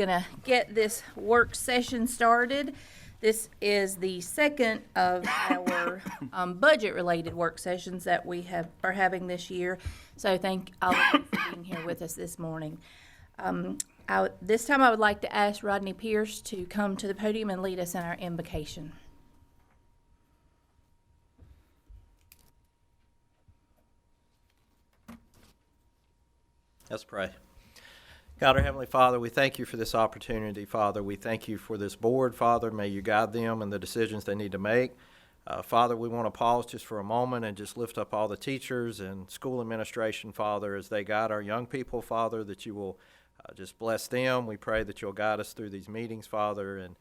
gonna get this work session started. This is the second of our budget-related work sessions that we are having this year. So thank all of you for being here with us this morning. This time I would like to ask Rodney Pierce to come to the podium and lead us in our invocation. Let's pray. God, our Heavenly Father, we thank you for this opportunity, Father. We thank you for this board, Father. May you guide them in the decisions they need to make. Father, we want to pause just for a moment and just lift up all the teachers and school administration, Father, as they guide our young people, Father, that you will just bless them. We pray that you'll guide us through these meetings, Father, and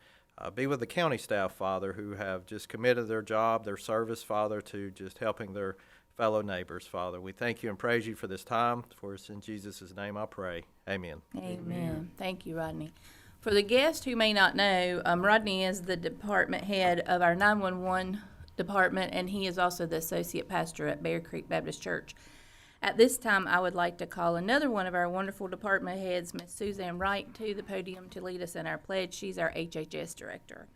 be with the county staff, Father, who have just committed their job, their service, Father, to just helping their fellow neighbors, Father. We thank you and praise you for this time. For us in Jesus' name I pray. Amen. Amen. Thank you, Rodney. For the guests who may not know, Rodney is the department head of our 911 department, and he is also the associate pastor at Bear Creek Baptist Church. At this time, I would like to call another one of our wonderful department heads, Miss Suzanne Wright, to the podium to lead us in our pledge. She's our HHS director.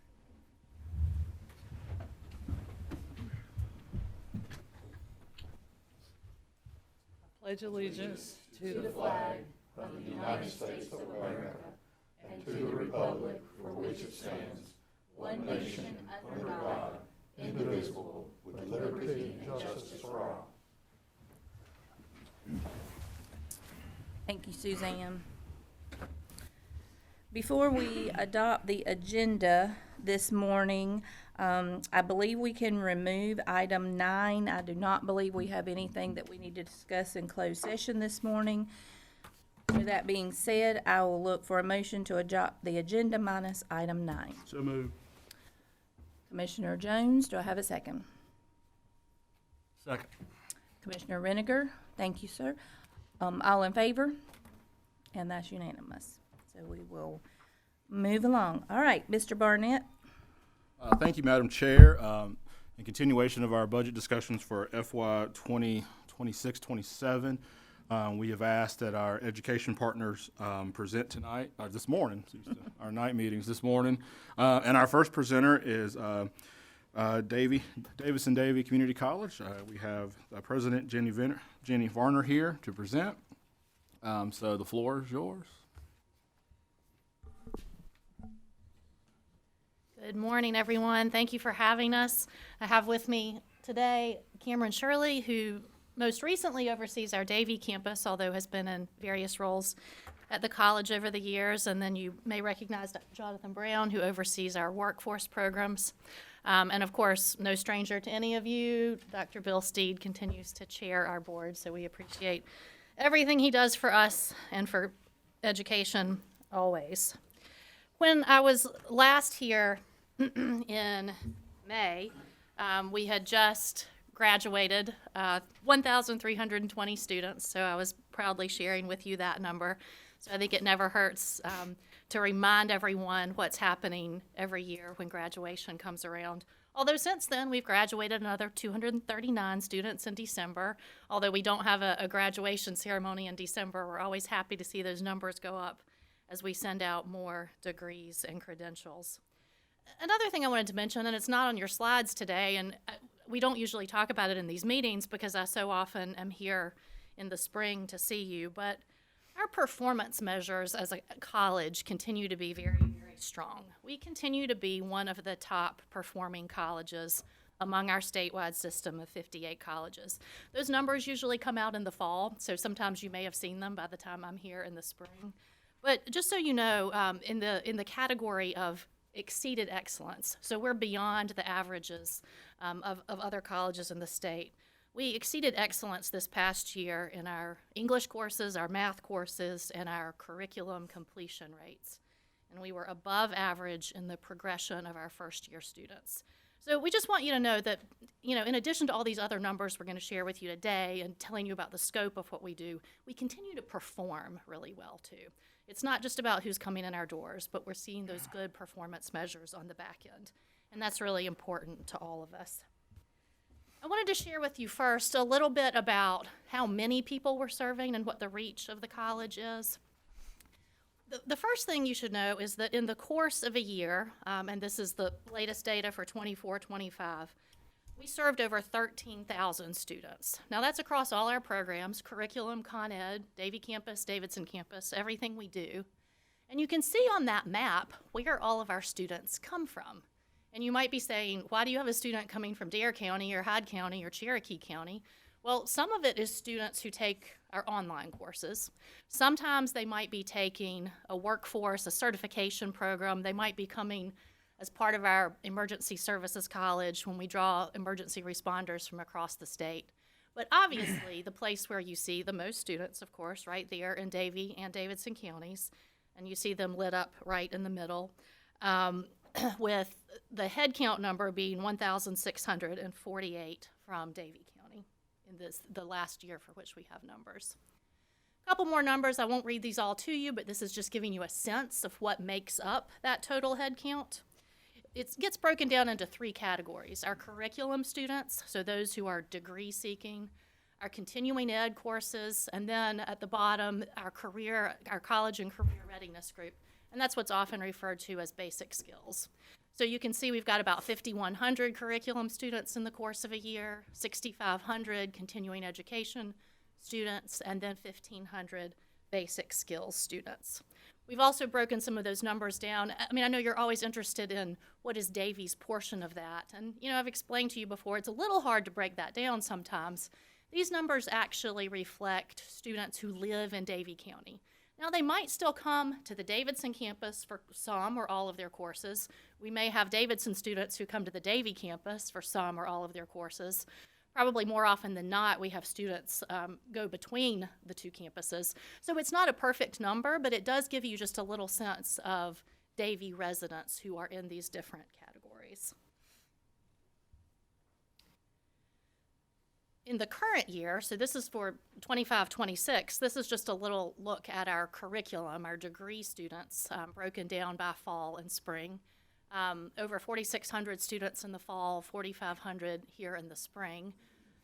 Pledge allegiance to the flag of the United States of America and to the republic for which it stands, one nation under God, indivisible, with liberty and justice for all. Thank you, Suzanne. Before we adopt the agenda this morning, I believe we can remove item 9. I do not believe we have anything that we need to discuss in closed session this morning. With that being said, I will look for a motion to adopt the agenda minus item 9. So moved. Commissioner Jones, do I have a second? Second. Commissioner Reniger, thank you, sir. All in favor? And that's unanimous. So we will move along. All right, Mr. Barnett. Thank you, Madam Chair. In continuation of our budget discussions for FY 2026-27, we have asked that our education partners present tonight, this morning, our night meetings this morning. And our first presenter is Davie Community College. We have President Jenny Varner here to present. So the floor is yours. Good morning, everyone. Thank you for having us. I have with me today Cameron Shirley, who most recently oversees our Davie campus, although has been in various roles at the college over the years. And then you may recognize Jonathan Brown, who oversees our workforce programs. And of course, no stranger to any of you, Dr. Bill Steed continues to chair our board, so we appreciate everything he does for us and for education always. When I was last here in May, we had just graduated 1,320 students, so I was proudly sharing with you that number. So I think it never hurts to remind everyone what's happening every year when graduation comes around. Although since then, we've graduated another 239 students in December. Although we don't have a graduation ceremony in December, we're always happy to see those numbers go up as we send out more degrees and credentials. Another thing I wanted to mention, and it's not on your slides today, and we don't usually talk about it in these meetings because I so often am here in the spring to see you, but our performance measures as a college continue to be very, very strong. We continue to be one of the top performing colleges among our statewide system of 58 colleges. Those numbers usually come out in the fall, so sometimes you may have seen them by the time I'm here in the spring. But just so you know, in the category of exceeded excellence, so we're beyond the averages of other colleges in the state. We exceeded excellence this past year in our English courses, our math courses, and our curriculum completion rates. And we were above average in the progression of our first-year students. So we just want you to know that, in addition to all these other numbers we're going to share with you today and telling you about the scope of what we do, we continue to perform really well, too. It's not just about who's coming in our doors, but we're seeing those good performance measures on the back end. And that's really important to all of us. I wanted to share with you first a little bit about how many people we're serving and what the reach of the college is. The first thing you should know is that in the course of a year, and this is the latest data for 24-25, we served over 13,000 students. Now that's across all our programs, curriculum, Con Ed, Davie Campus, Davidson Campus, everything we do. And you can see on that map where all of our students come from. And you might be saying, why do you have a student coming from Dare County or Hyde County or Cherokee County? Well, some of it is students who take our online courses. Sometimes they might be taking a workforce, a certification program. They might be coming as part of our emergency services college when we draw emergency responders from across the state. But obviously, the place where you see the most students, of course, right there in Davie and Davidson counties, and you see them lit up right in the middle, with the head count number being 1,648 from Davie County in the last year for which we have numbers. A couple more numbers. I won't read these all to you, but this is just giving you a sense of what makes up that total head count. It gets broken down into three categories. Our curriculum students, so those who are degree seeking, our continuing ed courses, and then at the bottom, our college and career readiness group. And that's what's often referred to as basic skills. So you can see we've got about 5,100 curriculum students in the course of a year, 6,500 continuing education students, and then 1,500 basic skills students. We've also broken some of those numbers down. I mean, I know you're always interested in what is Davie's portion of that. And, you know, I've explained to you before, it's a little hard to break that down sometimes. These numbers actually reflect students who live in Davie County. Now, they might still come to the Davidson campus for some or all of their courses. We may have Davidson students who come to the Davie campus for some or all of their courses. Probably more often than not, we have students go between the two campuses. So it's not a perfect number, but it does give you just a little sense of Davie residents who are in these different categories. In the current year, so this is for 25-26, this is just a little look at our curriculum, our degree students, broken down by fall and spring. Over 4,600 students in the fall, 4,500 here in the spring.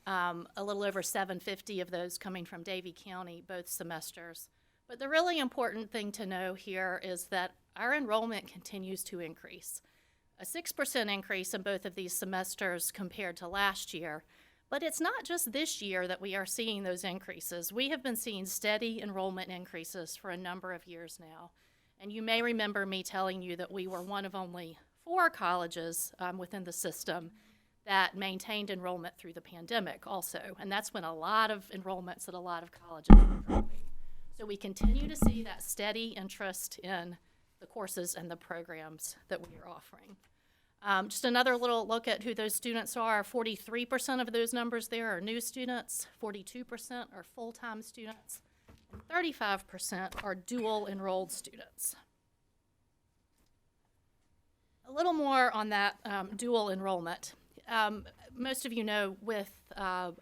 A little over 750 of those coming from Davie County, both semesters. But the really important thing to know here is that our enrollment continues to increase. A 6% increase in both of these semesters compared to last year. But it's not just this year that we are seeing those increases. We have been seeing steady enrollment increases for a number of years now. And you may remember me telling you that we were one of only 4 colleges within the system that maintained enrollment through the pandemic also. And that's when a lot of enrollments at a lot of colleges were dropping. So we continue to see that steady interest in the courses and the programs that we are offering. Just another little look at who those students are. 43% of those numbers there are new students, 42% are full-time students, and 35% are dual enrolled students. A little more on that dual enrollment. Most of you know with an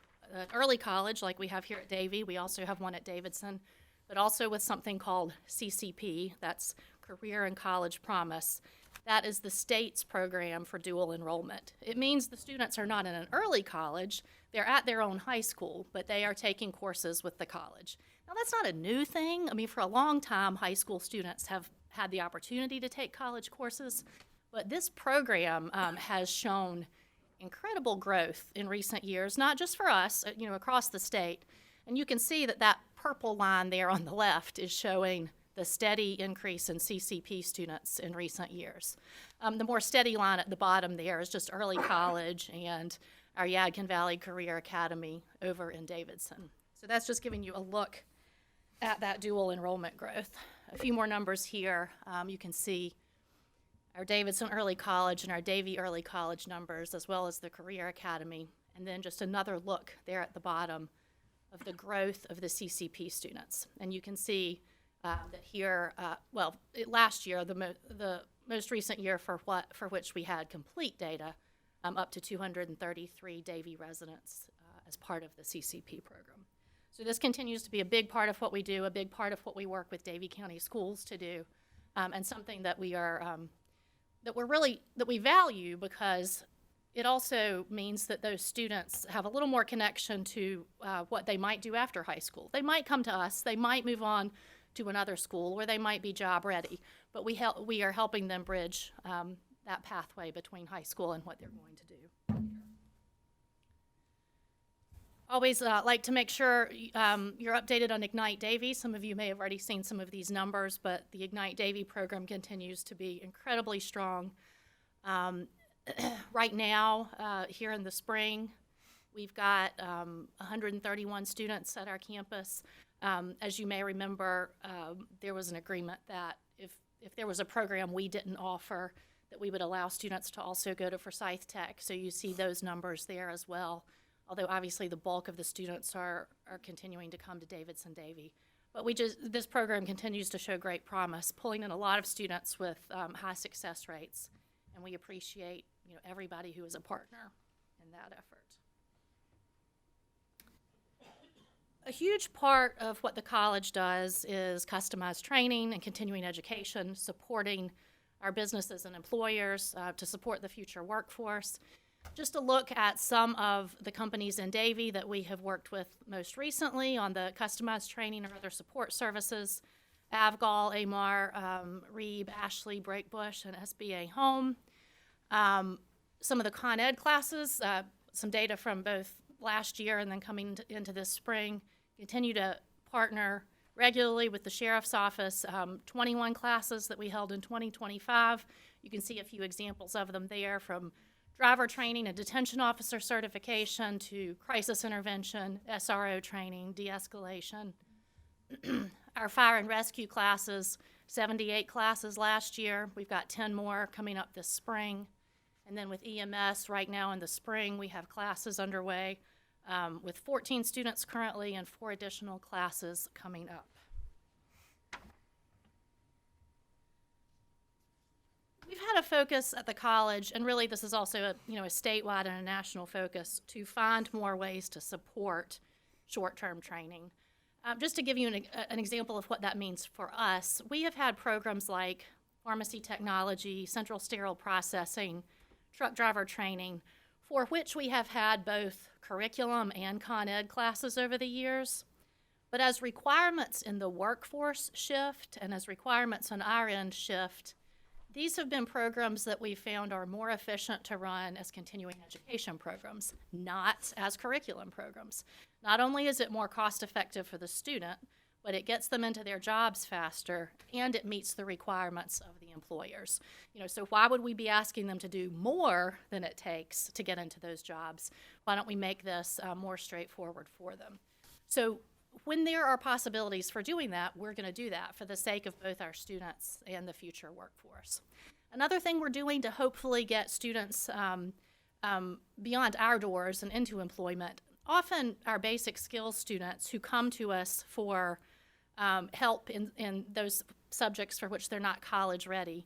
early college like we have here at Davie, we also have one at Davidson, but also with something called CCP, that's Career and College Promise. That is the state's program for dual enrollment. It means the students are not in an early college, they're at their own high school, but they are taking courses with the college. Now that's not a new thing. I mean, for a long time, high school students have had the opportunity to take college courses, but this program has shown incredible growth in recent years, not just for us, you know, across the state. And you can see that that purple line there on the left is showing the steady increase in CCP students in recent years. The more steady line at the bottom there is just early college and our Yadkin Valley Career Academy over in Davidson. So that's just giving you a look at that dual enrollment growth. A few more numbers here. You can see our Davidson Early College and our Davie Early College numbers, as well as the Career Academy, and then just another look there at the bottom of the growth of the CCP students. And you can see that here, last year, the most recent year for which we had complete data, up to 233 Davie residents as part of the CCP program. So this continues to be a big part of what we do, a big part of what we work with Davie County schools to do, and something that we are that we value because it also means that those students have a little more connection to what they might do after high school. They might come to us, they might move on to another school where they might be job ready. But we are helping them bridge that pathway between high school and what they're going to do. Always like to make sure you're updated on Ignite Davie. Some of you may have already seen some of these numbers, but the Ignite Davie program continues to be incredibly strong. Right now, here in the spring, we've got 131 students at our campus. As you may remember, there was an agreement that if there was a program we didn't offer, that we would allow students to also go to Forsyth Tech. So you see those numbers there as well. Although obviously the bulk of the students are continuing to come to Davidson Davie. But this program continues to show great promise, pulling in a lot of students with high success rates. And we appreciate everybody who is a partner in that effort. A huge part of what the college does is customized training and continuing education, supporting our businesses and employers to support the future workforce. Just a look at some of the companies in Davie that we have worked with most recently on the customized training or other support services: Avgal, Amar, Reeb, Ashley, Breakbush, and SBA Home. Some of the Con Ed classes, some data from both last year and then coming into this spring, continue to partner regularly with the Sheriff's Office. 21 classes that we held in 2025. You can see a few examples of them there, from driver training and detention officer certification to crisis intervention, SRO training, de-escalation. Our fire and rescue classes, 78 classes last year. We've got 10 more coming up this spring. And then with EMS, right now in the spring, we have classes underway with 14 students currently and 4 additional classes coming up. We've had a focus at the college, and really this is also a statewide and a national focus, to find more ways to support short-term training. Just to give you an example of what that means for us, we have had programs like pharmacy technology, central sterile processing, truck driver training, for which we have had both curriculum and Con Ed classes over the years. But as requirements in the workforce shift and as requirements on our end shift, these have been programs that we found are more efficient to run as continuing education programs, not as curriculum programs. Not only is it more cost effective for the student, but it gets them into their jobs faster, and it meets the requirements of the employers. So why would we be asking them to do more than it takes to get into those jobs? Why don't we make this more straightforward for them? So when there are possibilities for doing that, we're going to do that for the sake of both our students and the future workforce. Another thing we're doing to hopefully get students beyond our doors and into employment, often our basic skills students who come to us for help in those subjects for which they're not college ready,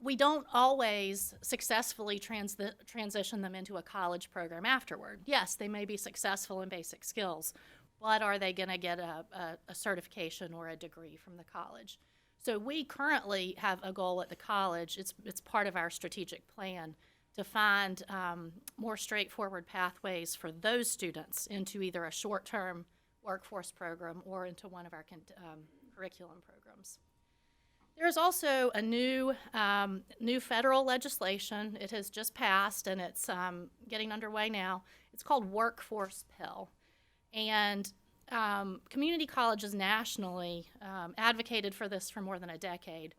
we don't always successfully transition them into a college program afterward. Yes, they may be successful in basic skills, but are they going to get a certification or a degree from the college? So we currently have a goal at the college. It's part of our strategic plan to find more straightforward pathways for those students into either a short-term workforce program or into one of our curriculum programs. There is also a new federal legislation. It has just passed, and it's getting underway now. It's called Workforce Pell. And community colleges nationally advocated for this for more than a decade.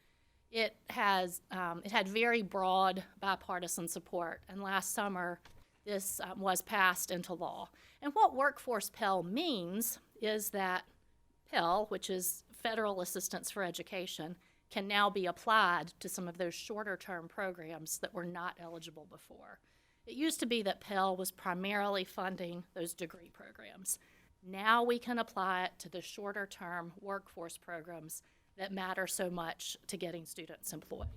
It had very broad bipartisan support, and last summer this was passed into law. And what Workforce Pell means is that Pell, which is Federal Assistance for Education, can now be applied to some of those shorter term programs that were not eligible before. It used to be that Pell was primarily funding those degree programs. Now we can apply it to the shorter term workforce programs that matter so much to getting students employed.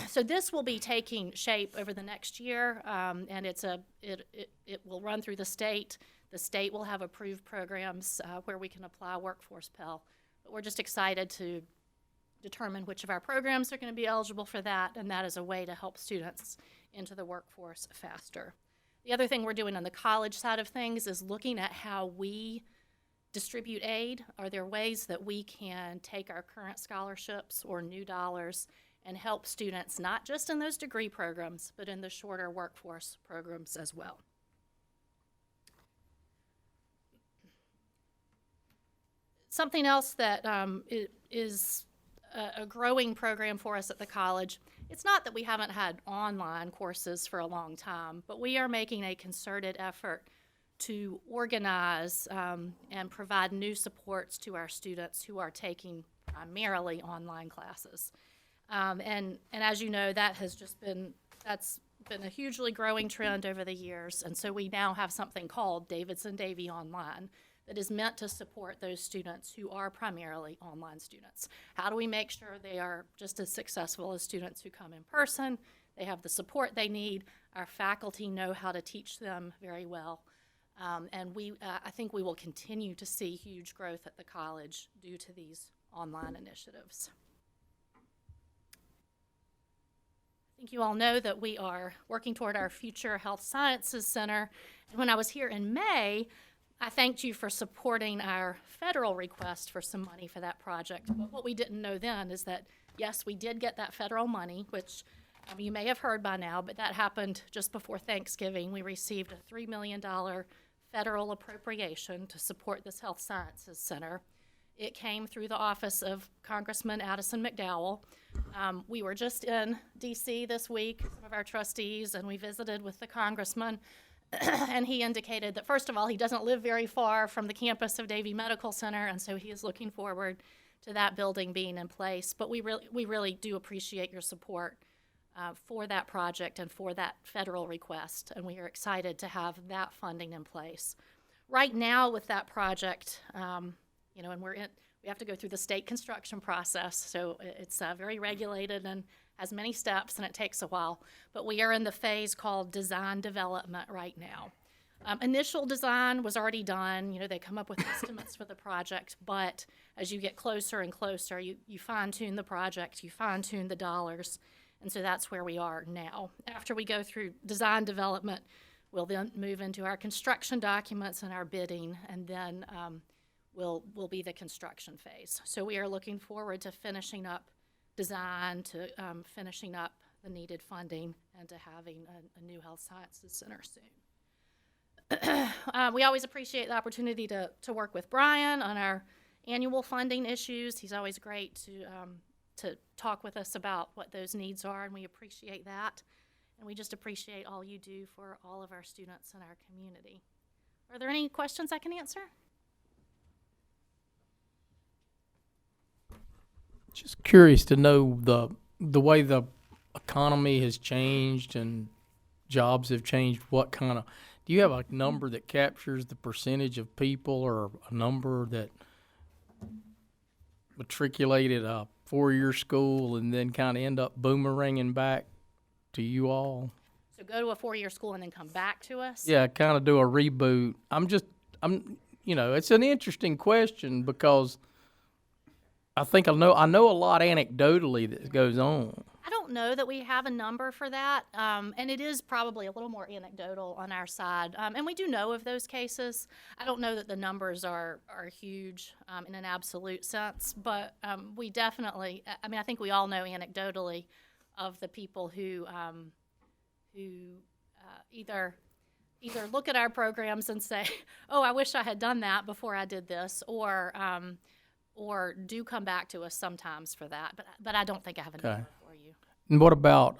So this will be taking shape over the next year, and it will run through the state. The state will have approved programs where we can apply Workforce Pell. But we're just excited to determine which of our programs are going to be eligible for that, and that is a way to help students into the workforce faster. The other thing we're doing on the college side of things is looking at how we distribute aid? Are there ways that we can take our current scholarships or new dollars and help students, not just in those degree programs, but in the shorter workforce programs as well? Something else that is a growing program for us at the college, it's not that we haven't had online courses for a long time, but we are making a concerted effort to organize and provide new supports to our students who are taking primarily online classes. And as you know, that's been a hugely growing trend over the years, and so we now have something called Davidson Davie Online that is meant to support those students who are primarily online students. How do we make sure they are just as successful as students who come in person? They have the support they need. Our faculty know how to teach them very well. And I think we will continue to see huge growth at the college due to these online initiatives. I think you all know that we are working toward our future Health Sciences Center. And when I was here in May, I thanked you for supporting our federal request for some money for that project. But what we didn't know then is that, yes, we did get that federal money, which you may have heard by now, but that happened just before Thanksgiving. We received a $3 million federal appropriation to support this Health Sciences Center. It came through the office of Congressman Addison McDowell. We were just in D.C. this week, some of our trustees, and we visited with the congressman. And he indicated that, first of all, he doesn't live very far from the campus of Davie Medical Center, and so he is looking forward to that building being in place. But we really do appreciate your support for that project and for that federal request, and we are excited to have that funding in place. Right now with that project, and we have to go through the state construction process, so it's very regulated and has many steps, and it takes a while. But we are in the phase called design development right now. Initial design was already done. They come up with estimates for the project, but as you get closer and closer, you fine-tune the project, you fine-tune the dollars, and so that's where we are now. After we go through design development, we'll then move into our construction documents and our bidding, and then will be the construction phase. So we are looking forward to finishing up design, to finishing up the needed funding, and to having a new health sciences center soon. We always appreciate the opportunity to work with Brian on our annual funding issues. He's always great to talk with us about what those needs are, and we appreciate that. And we just appreciate all you do for all of our students in our community. Are there any questions I can answer? Just curious to know the way the economy has changed and jobs have changed. What kind of, do you have a number that captures the percentage of people, or a number that matriculated a 4-year school and then kind of end up boomeranging back to you all? So go to a 4-year school and then come back to us? Yeah, kind of do a reboot. It's an interesting question because I think I know a lot anecdotally that goes on. I don't know that we have a number for that, and it is probably a little more anecdotal on our side. And we do know of those cases. I don't know that the numbers are huge in an absolute sense, but we definitely, I think we all know anecdotally of the people who either look at our programs and say, oh, I wish I had done that before I did this, or do come back to us sometimes for that. But I don't think I have a number for you. And what about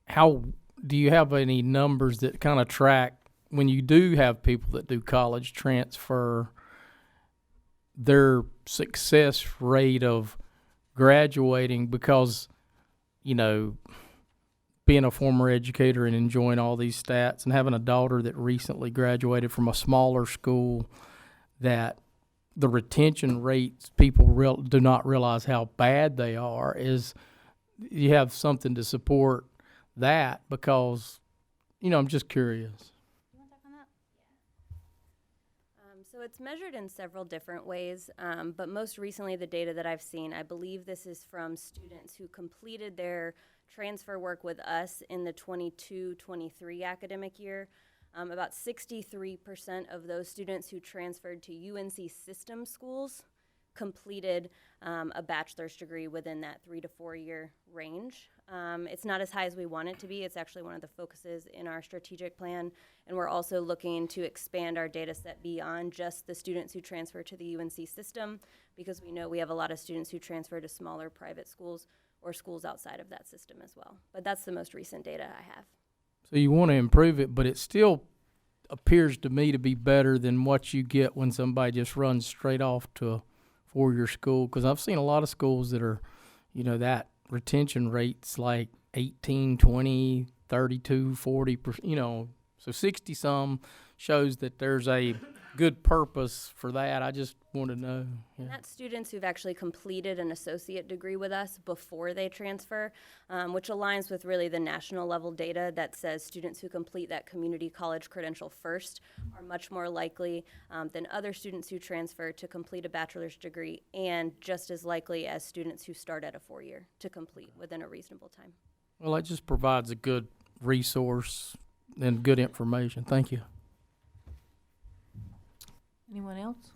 how do you have any numbers that kind of track when you do have people that do college transfer, their success rate of graduating? Because, being a former educator and enjoying all these stats and having a daughter that recently graduated from a smaller school, that the retention rates, people do not realize how bad they are. Is you have something to support that? Because, I'm just curious. You want to talk on that? So it's measured in several different ways, but most recently the data that I've seen, I believe this is from students who completed their transfer work with us in the 22-23 academic year. About 63% of those students who transferred to UNC system schools completed a bachelor's degree within that 3 to 4 year range. It's not as high as we want it to be. It's actually one of the focuses in our strategic plan, and we're also looking to expand our data set beyond just the students who transfer to the UNC system, because we know we have a lot of students who transfer to smaller private schools or schools outside of that system as well. But that's the most recent data I have. So you want to improve it, but it still appears to me to be better than what you get when somebody just runs straight off to a four-year school. Because I've seen a lot of schools that are, that retention rate's like 18, 20, 32, 40%, so 60-some shows that there's a good purpose for that. I just want to know. And that's students who've actually completed an associate degree with us before they transfer, which aligns with really the national level data that says students who complete that community college credential first are much more likely than other students who transfer to complete a bachelor's degree, and just as likely as students who start at a 4-year to complete within a reasonable time. Well, that just provides a good resource and good information. Thank you. Anyone else?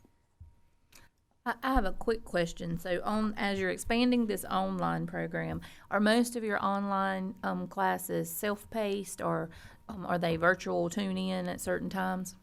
I have a quick question. So as you're expanding this online program, are most of your online classes self-paced, or are they virtual tune-in at certain times?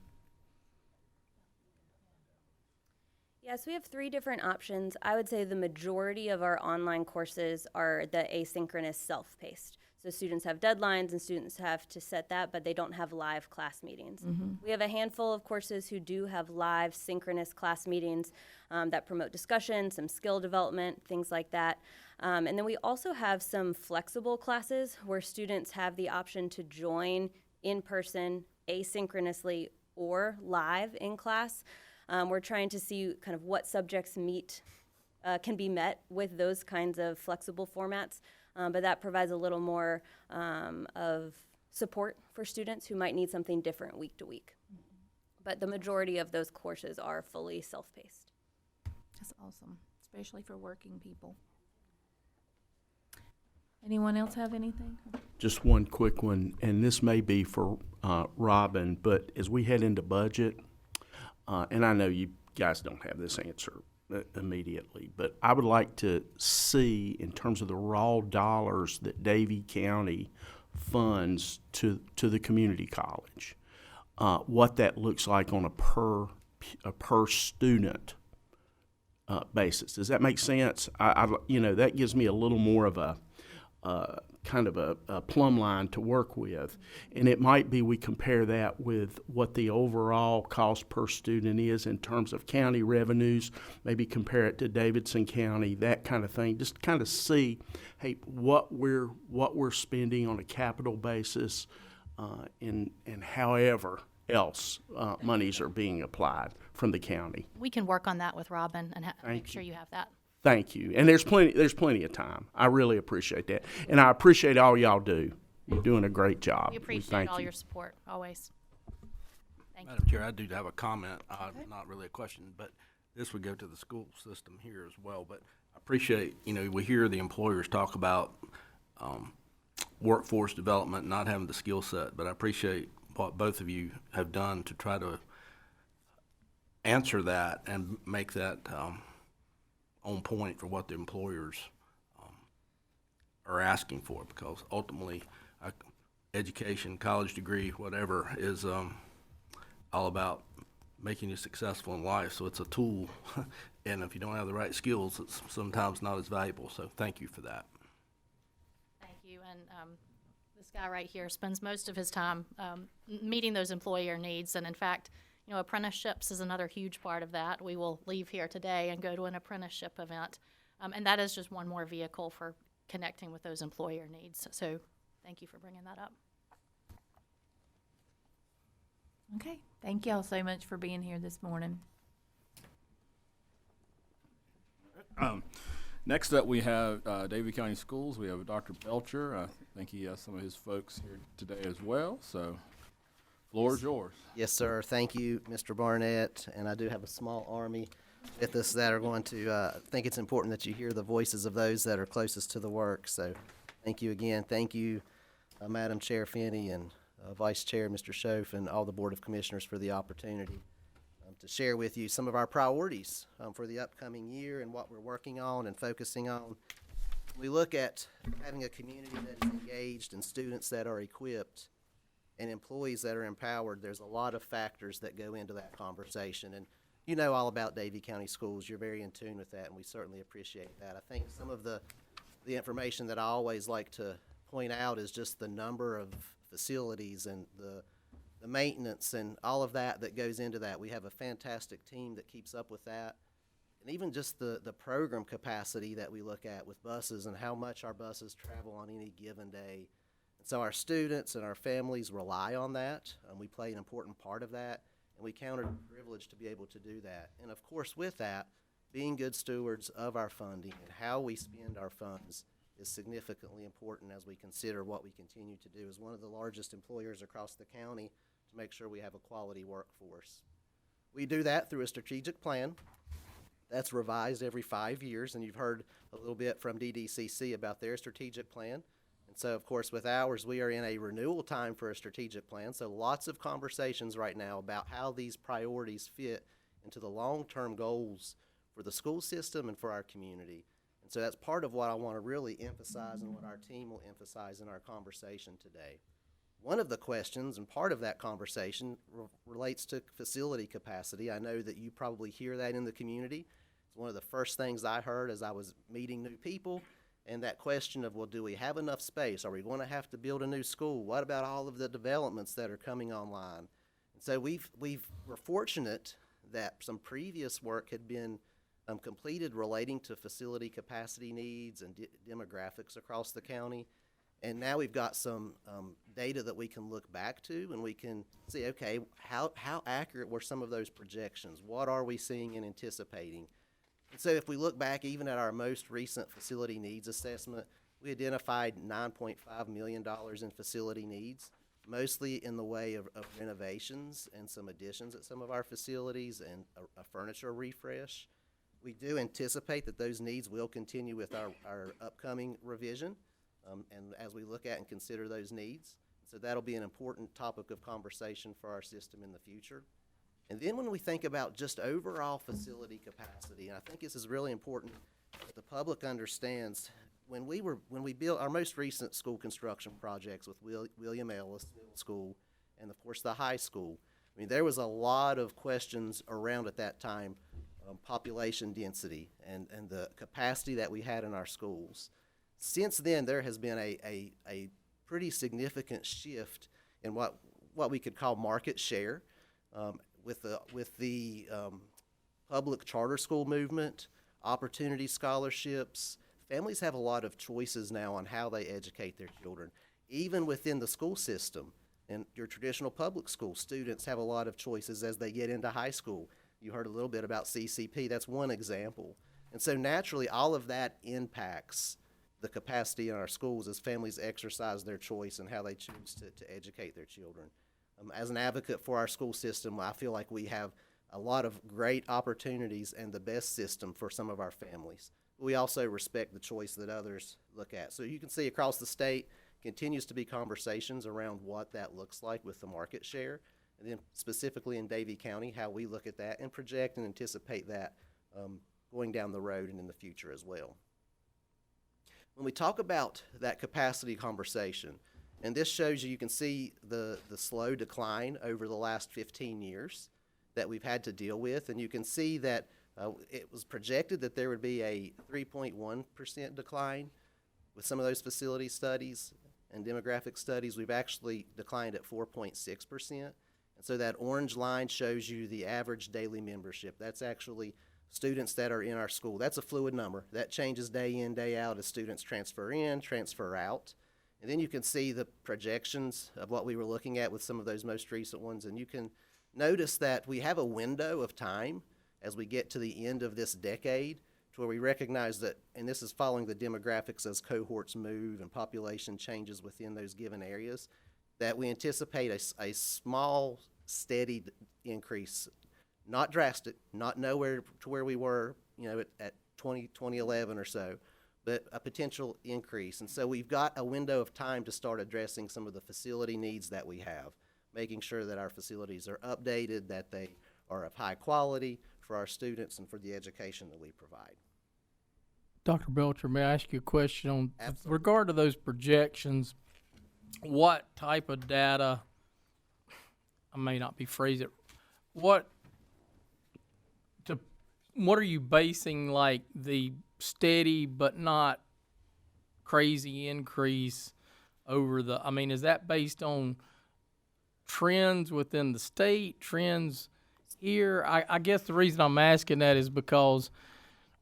Yes, we have 3 different options. I would say the majority of our online courses are the asynchronous self-paced. So students have deadlines and students have to set that, but they don't have live class meetings. We have a handful of courses who do have live synchronous class meetings that promote discussion, some skill development, things like that. And then we also have some flexible classes where students have the option to join in person, asynchronously, or live in class. We're trying to see kind of what subjects can be met with those kinds of flexible formats. But that provides a little more of support for students who might need something different week to week. But the majority of those courses are fully self-paced. That's awesome, especially for working people. Anyone else have anything? Just one quick one, and this may be for Robin, but as we head into budget, and I know you guys don't have this answer immediately, but I would like to see, in terms of the raw dollars that Davie County funds to the community college, what that looks like on a per student basis. Does that make sense? That gives me a little more of a kind of a plumb line to work with. And it might be we compare that with what the overall cost per student is in terms of county revenues, maybe compare it to Davidson County, that kind of thing. Just kind of see, hey, what we're spending on a capital basis, and however else monies are being applied from the county. We can work on that with Robin and make Thank sure you have that. Thank you. And there's plenty of time. I really appreciate that. And I appreciate all y'all do. You're doing a great job. We appreciate thank all you. your support, always. Thank you. Madam Chair, I do have a comment, not really a question, but this would go to the school system here as well. But I appreciate, we hear the employers talk about workforce development, not having the skill set, but I appreciate what both of you have done to try to answer that and make that on point for what the employers are asking for, because ultimately education, college degree, whatever, is all about making you successful in life. So it's a tool, and if you don't have the right skills, it's sometimes not as valuable. So thank you for that. Thank you. And this guy right here spends most of his time meeting those employer needs. And in fact, apprenticeships is another huge part of that. We will leave here today and go to an apprenticeship event. And that is just one more vehicle for connecting with those employer needs. So thank you for bringing that up. Okay, thank y'all so much for being here this morning. Next up, we have Davie County Schools. We have Dr. Belcher. I think he has some of his folks here today as well. So, floor is yours. Yes, sir. Thank you, Mr. Barnett. And I do have a small army with us that are going to think it's important that you hear the voices of those that are closest to the work. So, thank you again. Thank you, Madam Chair Finney and Vice Chair, Mr. Schoaf, and all the Board of Commissioners for the opportunity to share with you some of our priorities for the upcoming year and what we're working on and focusing on. We look at having a community that is engaged and students that are equipped and employees that are empowered. There's a lot of factors that go into that conversation. And you know all about Davie County Schools. You're very in tune with that, and we certainly appreciate that. I think some of the information that I always like to point out is just the number of facilities and the maintenance and all of that goes into that. We have a fantastic team that keeps up with that. And even just the program capacity that we look at with buses and how much our buses travel on any given day. And so our students and our families rely on that, and we play an important part of that, and we count it a privilege to be able to do that. And of course, with that, being good stewards of our funding and how we spend our funds is significantly important as we consider what we continue to do as one of the largest employers across the county to make sure we have a quality workforce. We do that through a strategic plan that's revised every 5 years, and you've heard a little bit from DDCC about their strategic plan. And so, of course, with ours, we are in a renewal time for a strategic plan, so lots of conversations right now about how these priorities fit into the long-term goals for the school system and for our community. And so that's part of what I want to really emphasize and what our team will emphasize in our conversation today. One of the questions and part of that conversation relates to facility capacity. I know that you probably hear that in the community. It's one of the first things I heard as I was meeting new people, and that question of, well, do we have enough space? Are we going to have to build a new school? What about all of the developments that are coming online? And so we're fortunate that some previous work had been completed relating to facility capacity needs and demographics across the county. And now we've got some data that we can look back to, and we can see, okay, how accurate were some of those projections? What are we seeing and anticipating? And so if we look back even at our most recent facility needs assessment, we identified $9.5 million in facility needs, mostly in the way of renovations and some additions at some of our facilities and a furniture refresh. We do anticipate that those needs will continue with our upcoming revision. And as we look at and consider those needs. So that'll be an important topic of conversation for our system in the future. And then when we think about just overall facility capacity, and I think this is really important that the public understands, when we built our most recent school construction projects with William Ellis Middle School and of course the high school, I mean, there was a lot of questions around at that time, population density and the capacity that we had in our schools. Since then, there has been a pretty significant shift in what we could call market share with the public charter school movement, opportunity scholarships. Families have a lot of choices now on how they educate their children. Even within the school system, and your traditional public school students have a lot of choices as they get into high school. You heard a little bit about CCP. That's one example. And so naturally, all of that impacts the capacity in our schools as families exercise their choice and how they choose to educate their children. As an advocate for our school system, I feel like we have a lot of great opportunities and the best system for some of our families. We also respect the choice that others look at. So you can see across the state continues to be conversations around what that looks like with the market share, and then specifically in Davie County, how we look at that and project and anticipate that going down the road and in the future as well. When we talk about that capacity conversation, and this shows you can see the slow decline over the last 15 years that we've had to deal with, and you can see that it was projected that there would be a 3.1% decline with some of those facility studies and demographic studies. We've actually declined at 4.6%, and so that orange line shows you the average daily membership. That's actually students that are in our school. That's a fluid number. That changes day in, day out as students transfer in, transfer out. And then you can see the projections of what we were looking at with some of those most recent ones. And you can notice that we have a window of time as we get to the end of this decade to where we recognize that, and this is following the demographics as cohorts move and population changes within those given areas, that we anticipate a small, steady increase. Not drastic, not nowhere to where we were, at 2011 or so, but a potential increase. And so we've got a window of time to start addressing some of the facility needs that we have, making sure that our facilities are updated, that they are of high quality for our students and for the education that we provide. Dr. Belcher, may I ask you a question on, with Absolutely. regard to those projections, what type of data, I may not be phrasing it, what are you basing like the steady but not crazy increase over the, I mean, is that based on trends within the state, trends here? I guess the reason I'm asking that is because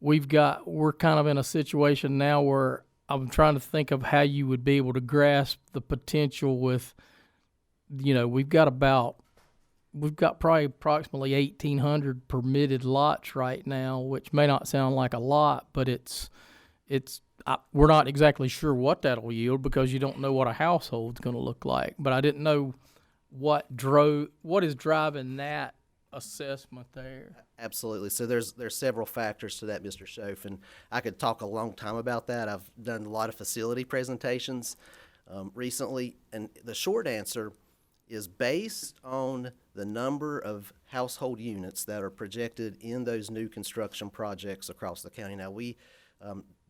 we're kind of in a situation now where I'm trying to think of how you would be able to grasp the potential with, we've got probably approximately 1,800 permitted lots right now, which may not sound like a lot, but we're not exactly sure what that'll yield because you don't know what a household's going to look like. But I didn't know what is driving that assessment there. Absolutely. So there's several factors to that, Mr. Schoaf, and I could talk a long time about that. I've done a lot of facility presentations recently, and the short answer is based on the number of household units that are projected in those new construction projects across the county. Now, we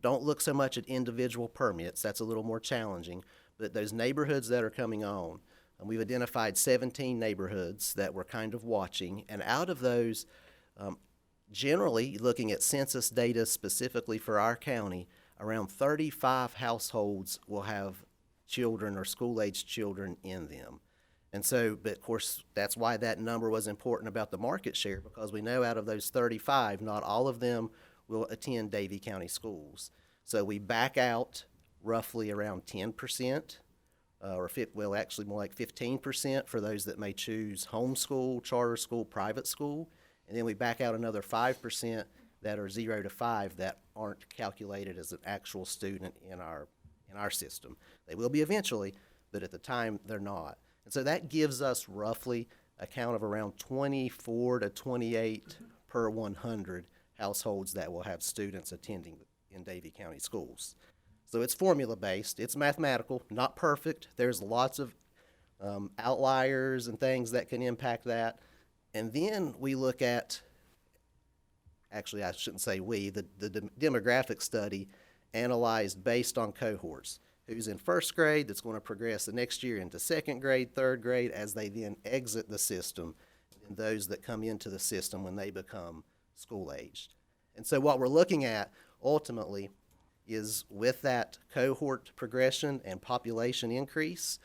don't look so much at individual permits. That's a little more challenging, but those neighborhoods that are coming on, we've identified 17 neighborhoods that we're kind of watching, and out of those, generally, looking at census data specifically for our county, around 35 households will have children or school-aged children in them. And so, but of course, that's why that number was important about the market share, because we know out of those 35, not all of them will attend Davie County schools. So we back out roughly around 10%, actually more like 15% for those that may choose homeschool, charter school, private school. And then we back out another 5% that are 0 to 5 that aren't calculated as an actual student in our system. They will be eventually, but at the time they're not. And so that gives us roughly a count of around 24 to 28 per 100 households that will have students attending in Davie County schools. So it's formula-based, it's mathematical, not perfect. There's lots of outliers and things that can impact that. And then we look at, actually I shouldn't say we, the demographic study analyzed based on cohorts. Who's in first grade that's going to progress the next year into second grade, third grade, as they then exit the system, and those that come into the system when they become school-aged. And so what we're looking at ultimately is, with that cohort progression and population increase,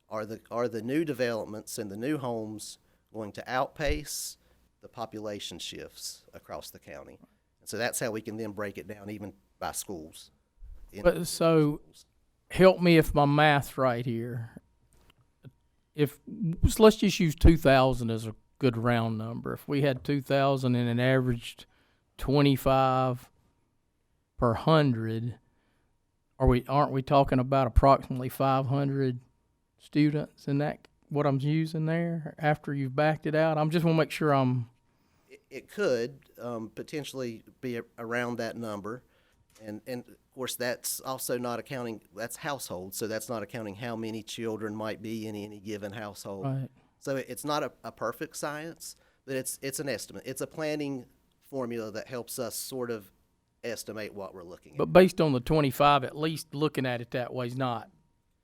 are the new developments and the new homes going to outpace the population shifts across the county? And so that's how we can then break it down even by schools. But so help me if my math's right here. So let's just use 2,000 as a good round number. If we had 2,000 and it averaged 25 per 100, aren't we talking about approximately 500 students in that, what I'm using there after you've backed it out? I'm just want to make sure It could potentially be around that number. And of course, that's also not accounting, that's households, so that's not accounting how many children might be in any given household. right. So it's not a perfect science, but it's an estimate. It's a planning formula that helps us sort of estimate what we're looking at. But based on the 25, at least looking at it that way is not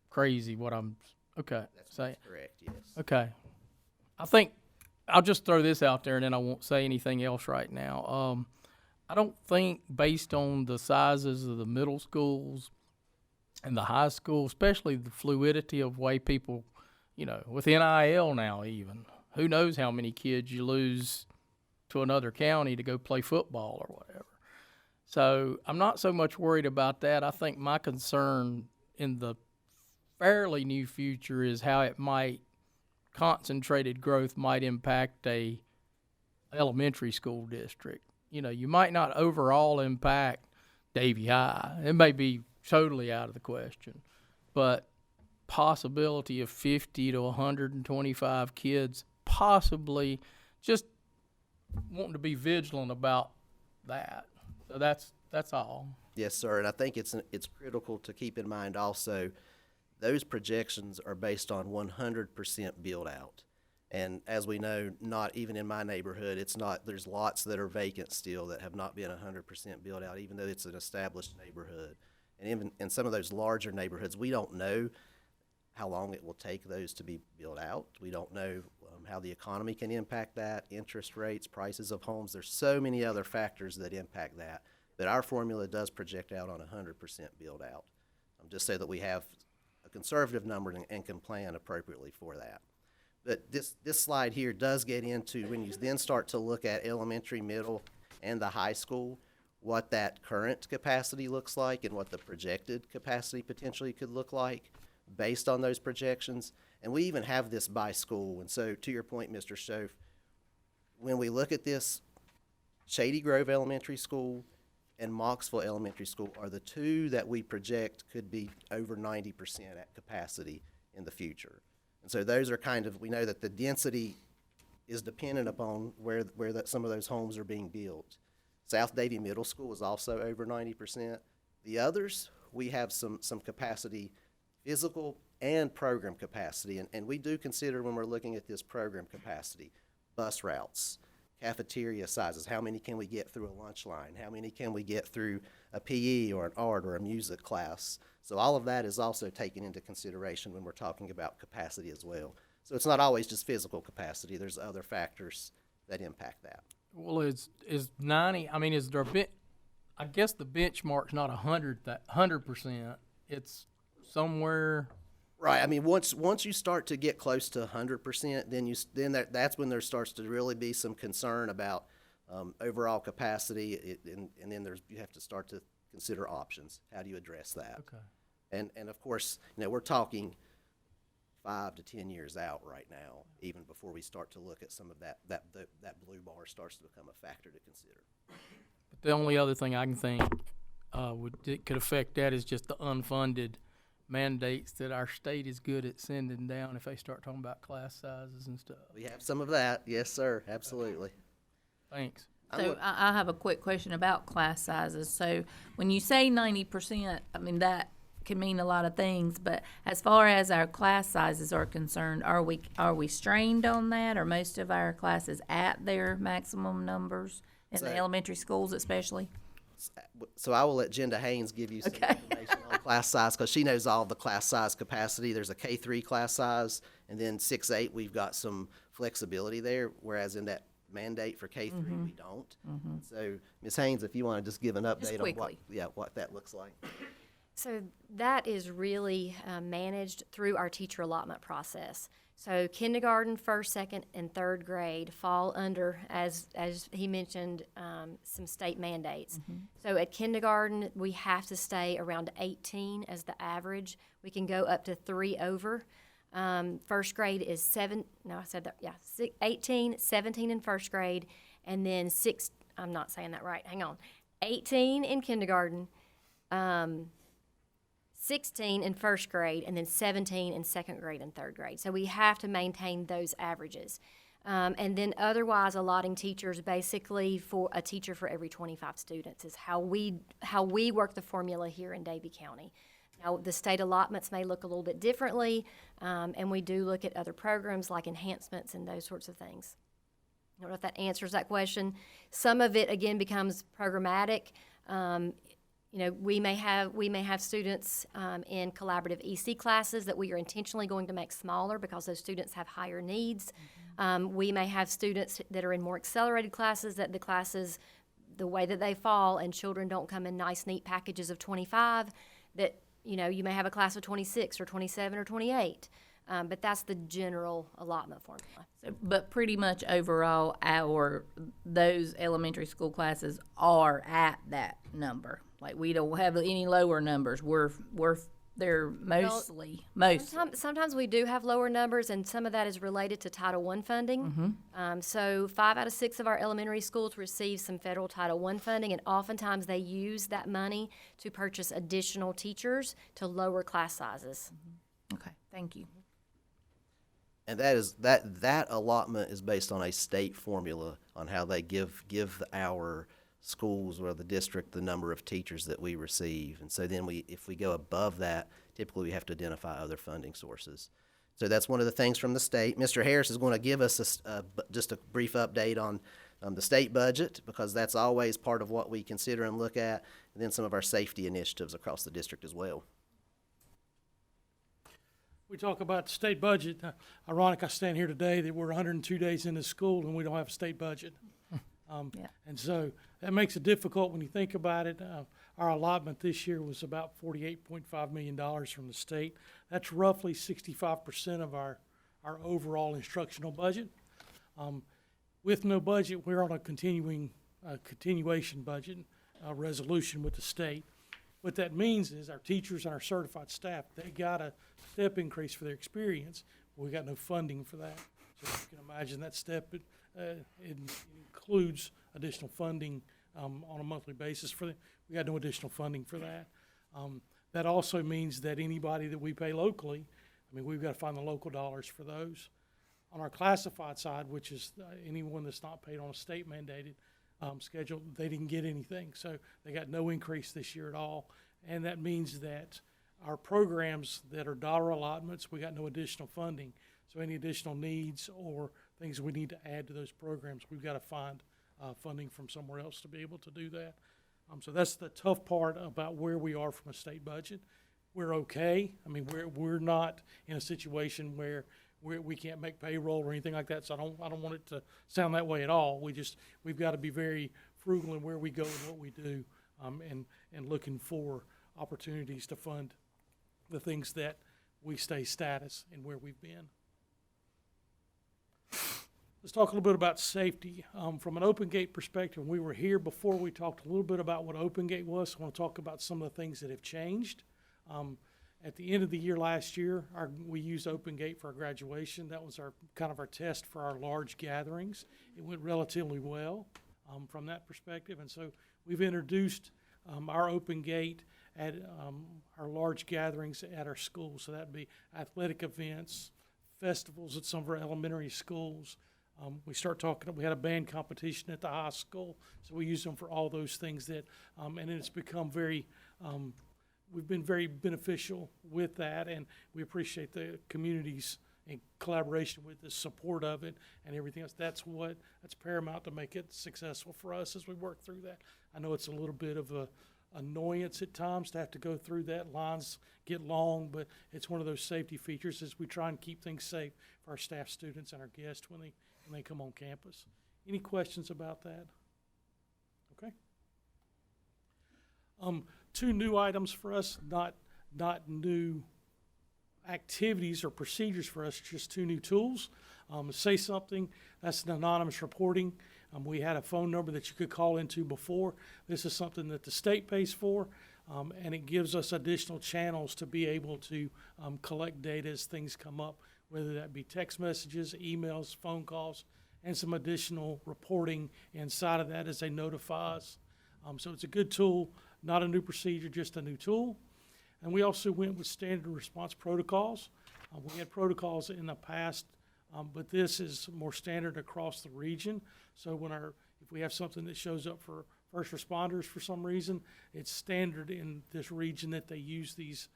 crazy okay. That's correct, yes. Okay. I think I'll just throw this out there and then I won't say anything else right now. I don't think, based on the sizes of the middle schools and the high school, especially the fluidity of way people, with NIL now even, who knows how many kids you lose to another county to go play football or whatever. So I'm not so much worried about that. I think my concern in the fairly near future is how concentrated growth might impact a elementary school district. You might not overall impact Davie High. It may be totally out of the question, but possibility of 50 to 125 kids, possibly, just wanting to be vigilant about that. So that's all. Yes, sir, and I think it's critical to keep in mind also, those projections are based on 100% build out. And as we know, not even in my neighborhood, there's lots that are vacant still that have not been 100% built out, even though it's an established neighborhood. And even in some of those larger neighborhoods, we don't know how long it will take those to be built out. We don't know how the economy can impact that, interest rates, prices of homes. There's so many other factors that impact that. But our formula does project out on 100% build out, just so that we have a conservative number and can plan appropriately for that. But this slide here does get into, when you then start to look at elementary, middle, and the high school, what that current capacity looks like and what the projected capacity potentially could look like based on those projections. And we even have this by school. And so to your point, Mr. Schoaf, when we look at this, Shady Grove Elementary School and Moxville Elementary School are the two that we project could be over 90% at capacity in the future. And so those are kind of, we know that the density is dependent upon where some of those homes are being built. South Davie Middle School is also over 90%. The others, we have some capacity, physical and program capacity. And we do consider, when we're looking at this program capacity, bus routes, cafeteria sizes, how many can we get through a lunch line? How many can we get through a PE or an art or a music class? So all of that is also taken into consideration when we're talking about capacity as well. So it's not always just physical capacity. There's other factors that impact that. Well, is 90, I mean, is there a bit, I guess the benchmark's not 100%. It's somewhere. Right. I mean, once you start to get close to 100%, that's when there starts to really be some concern about overall capacity, and then you have to start to consider options. How do you address that? Okay. And of course, we're talking 5 to 10 years out right now, even before we start to look at some of that blue bar starts to become a factor to consider. But the only other thing I can think that could affect that is just the unfunded mandates that our state is good at sending down if they start talking about class sizes and stuff. We have some of that. Yes, sir. Absolutely. Thanks. So I have a quick question about class sizes. So when you say 90%, I mean, that can mean a lot of things, but as far as our class sizes are concerned, are we strained on that? Are most of our classes at their maximum numbers in the elementary schools especially? So I will let Jenda Haynes give you some information on class size, because she knows all the class size capacity. There's a K-3 class size, and then 6-8, we've got some flexibility there, whereas in that mandate for K-3, we don't. So, Ms. Haynes, if you want to just give an update on what that looks like. So that is really managed through our teacher allotment process. So kindergarten, first, second, and third grade fall under, as he mentioned, some state mandates. So at kindergarten, we have to stay around 18 as the average. We can go up to 3 over. First grade is 18, 17 in first grade, and then 18 in kindergarten, 16 in first grade, and then 17 in second grade and third grade. So we have to maintain those averages. And then otherwise allotting teachers basically for a teacher for every 25 students is how we work the formula here in Davie County. Now, the state allotments may look a little bit differently, and we do look at other programs like enhancements and those sorts of things. I don't know if that answers that question. Some of it, again, becomes programmatic. We may have students in collaborative EC classes that we are intentionally going to make smaller because those students have higher needs. We may have students that are in more accelerated classes, that the classes, the way that they fall, and children don't come in nice, neat packages of 25, that, you may have a class of 26 or 27 or 28. But that's the general allotment formula. So, but pretty much overall, those elementary school classes are at that number. Like, we don't have any lower numbers. They're mostly. Sometimes we do have lower numbers, and some of that is related to Title I funding. So 5 out of 6 of our elementary schools receive some federal Title I funding, and oftentimes they use that money to purchase additional teachers to lower class sizes. Okay, thank you. And that allotment is based on a state formula on how they give our schools or the district the number of teachers that we receive. And so then if we go above that, typically we have to identify other funding sources. So that's one of the things from the state. Mr. Harris is going to give us just a brief update on the state budget, because that's always part of what we consider and look at, and then some of our safety initiatives across the district as well. We talk about the state budget. Ironic, I stand here today that we're 102 days into school and we don't have a state budget. Yeah. And so that makes it difficult when you think about it. Our allotment this year was about $48.5 million from the state. That's roughly 65% of our overall instructional budget. With no budget, we're on a continuation budget resolution with the state. What that means is our teachers and our certified staff, they got a step increase for their experience. We got no funding for that. So you can imagine that step, it includes additional funding on a monthly basis for them. We got no additional funding for that. That also means that anybody that we pay locally, I mean, we've got to find the local dollars for those. On our classified side, which is anyone that's not paid on a state mandated schedule, they didn't get anything. So they got no increase this year at all. And that means that our programs that are dollar allotments, we got no additional funding. So any additional needs or things we need to add to those programs, we've got to find funding from somewhere else to be able to do that. So that's the tough part about where we are from a state budget. We're okay. I mean, we're not in a situation where we can't make payroll or anything like that. So I don't want it to sound that way at all. We've got to be very frugal in where we go and what we do, and looking for opportunities to fund the things that we stay status and where we've been. Let's talk a little bit about safety. From an open gate perspective, when we were here before, we talked a little bit about what open gate was. I want to talk about some of the things that have changed. At the end of the year last year, we used open gate for our graduation. That was our test for our large gatherings. It went relatively well from that perspective, and so we've introduced our open gate at our large gatherings at our schools. So that'd be athletic events, festivals at some of our elementary schools. We had a band competition at the high school, so we use them for all those things and it's become we've been very beneficial with that, and we appreciate the community's in collaboration with the support of it and everything else. That's paramount to make it successful for us as we work through that. I know it's a little bit of a annoyance at times to have to go through that. Lines get long, but it's one of those safety features as we try and keep things safe for our staff, students, and our guests when they come on campus. Any questions about that? Okay. Two new items for us, not new activities or procedures for us, just two new tools. Say Something, that's an anonymous reporting. We had a phone number that you could call into before. This is something that the state pays for, and it gives us additional channels to be able to collect data as things come up, whether that be text messages, emails, phone calls, and some additional reporting inside of that as they notify us. So it's a good tool, not a new procedure, just a new tool. And we also went with standard response protocols. We had protocols in the past, but this is more standard across the region. So if we have something that shows up for first responders for some reason, it's standard in this region that they use these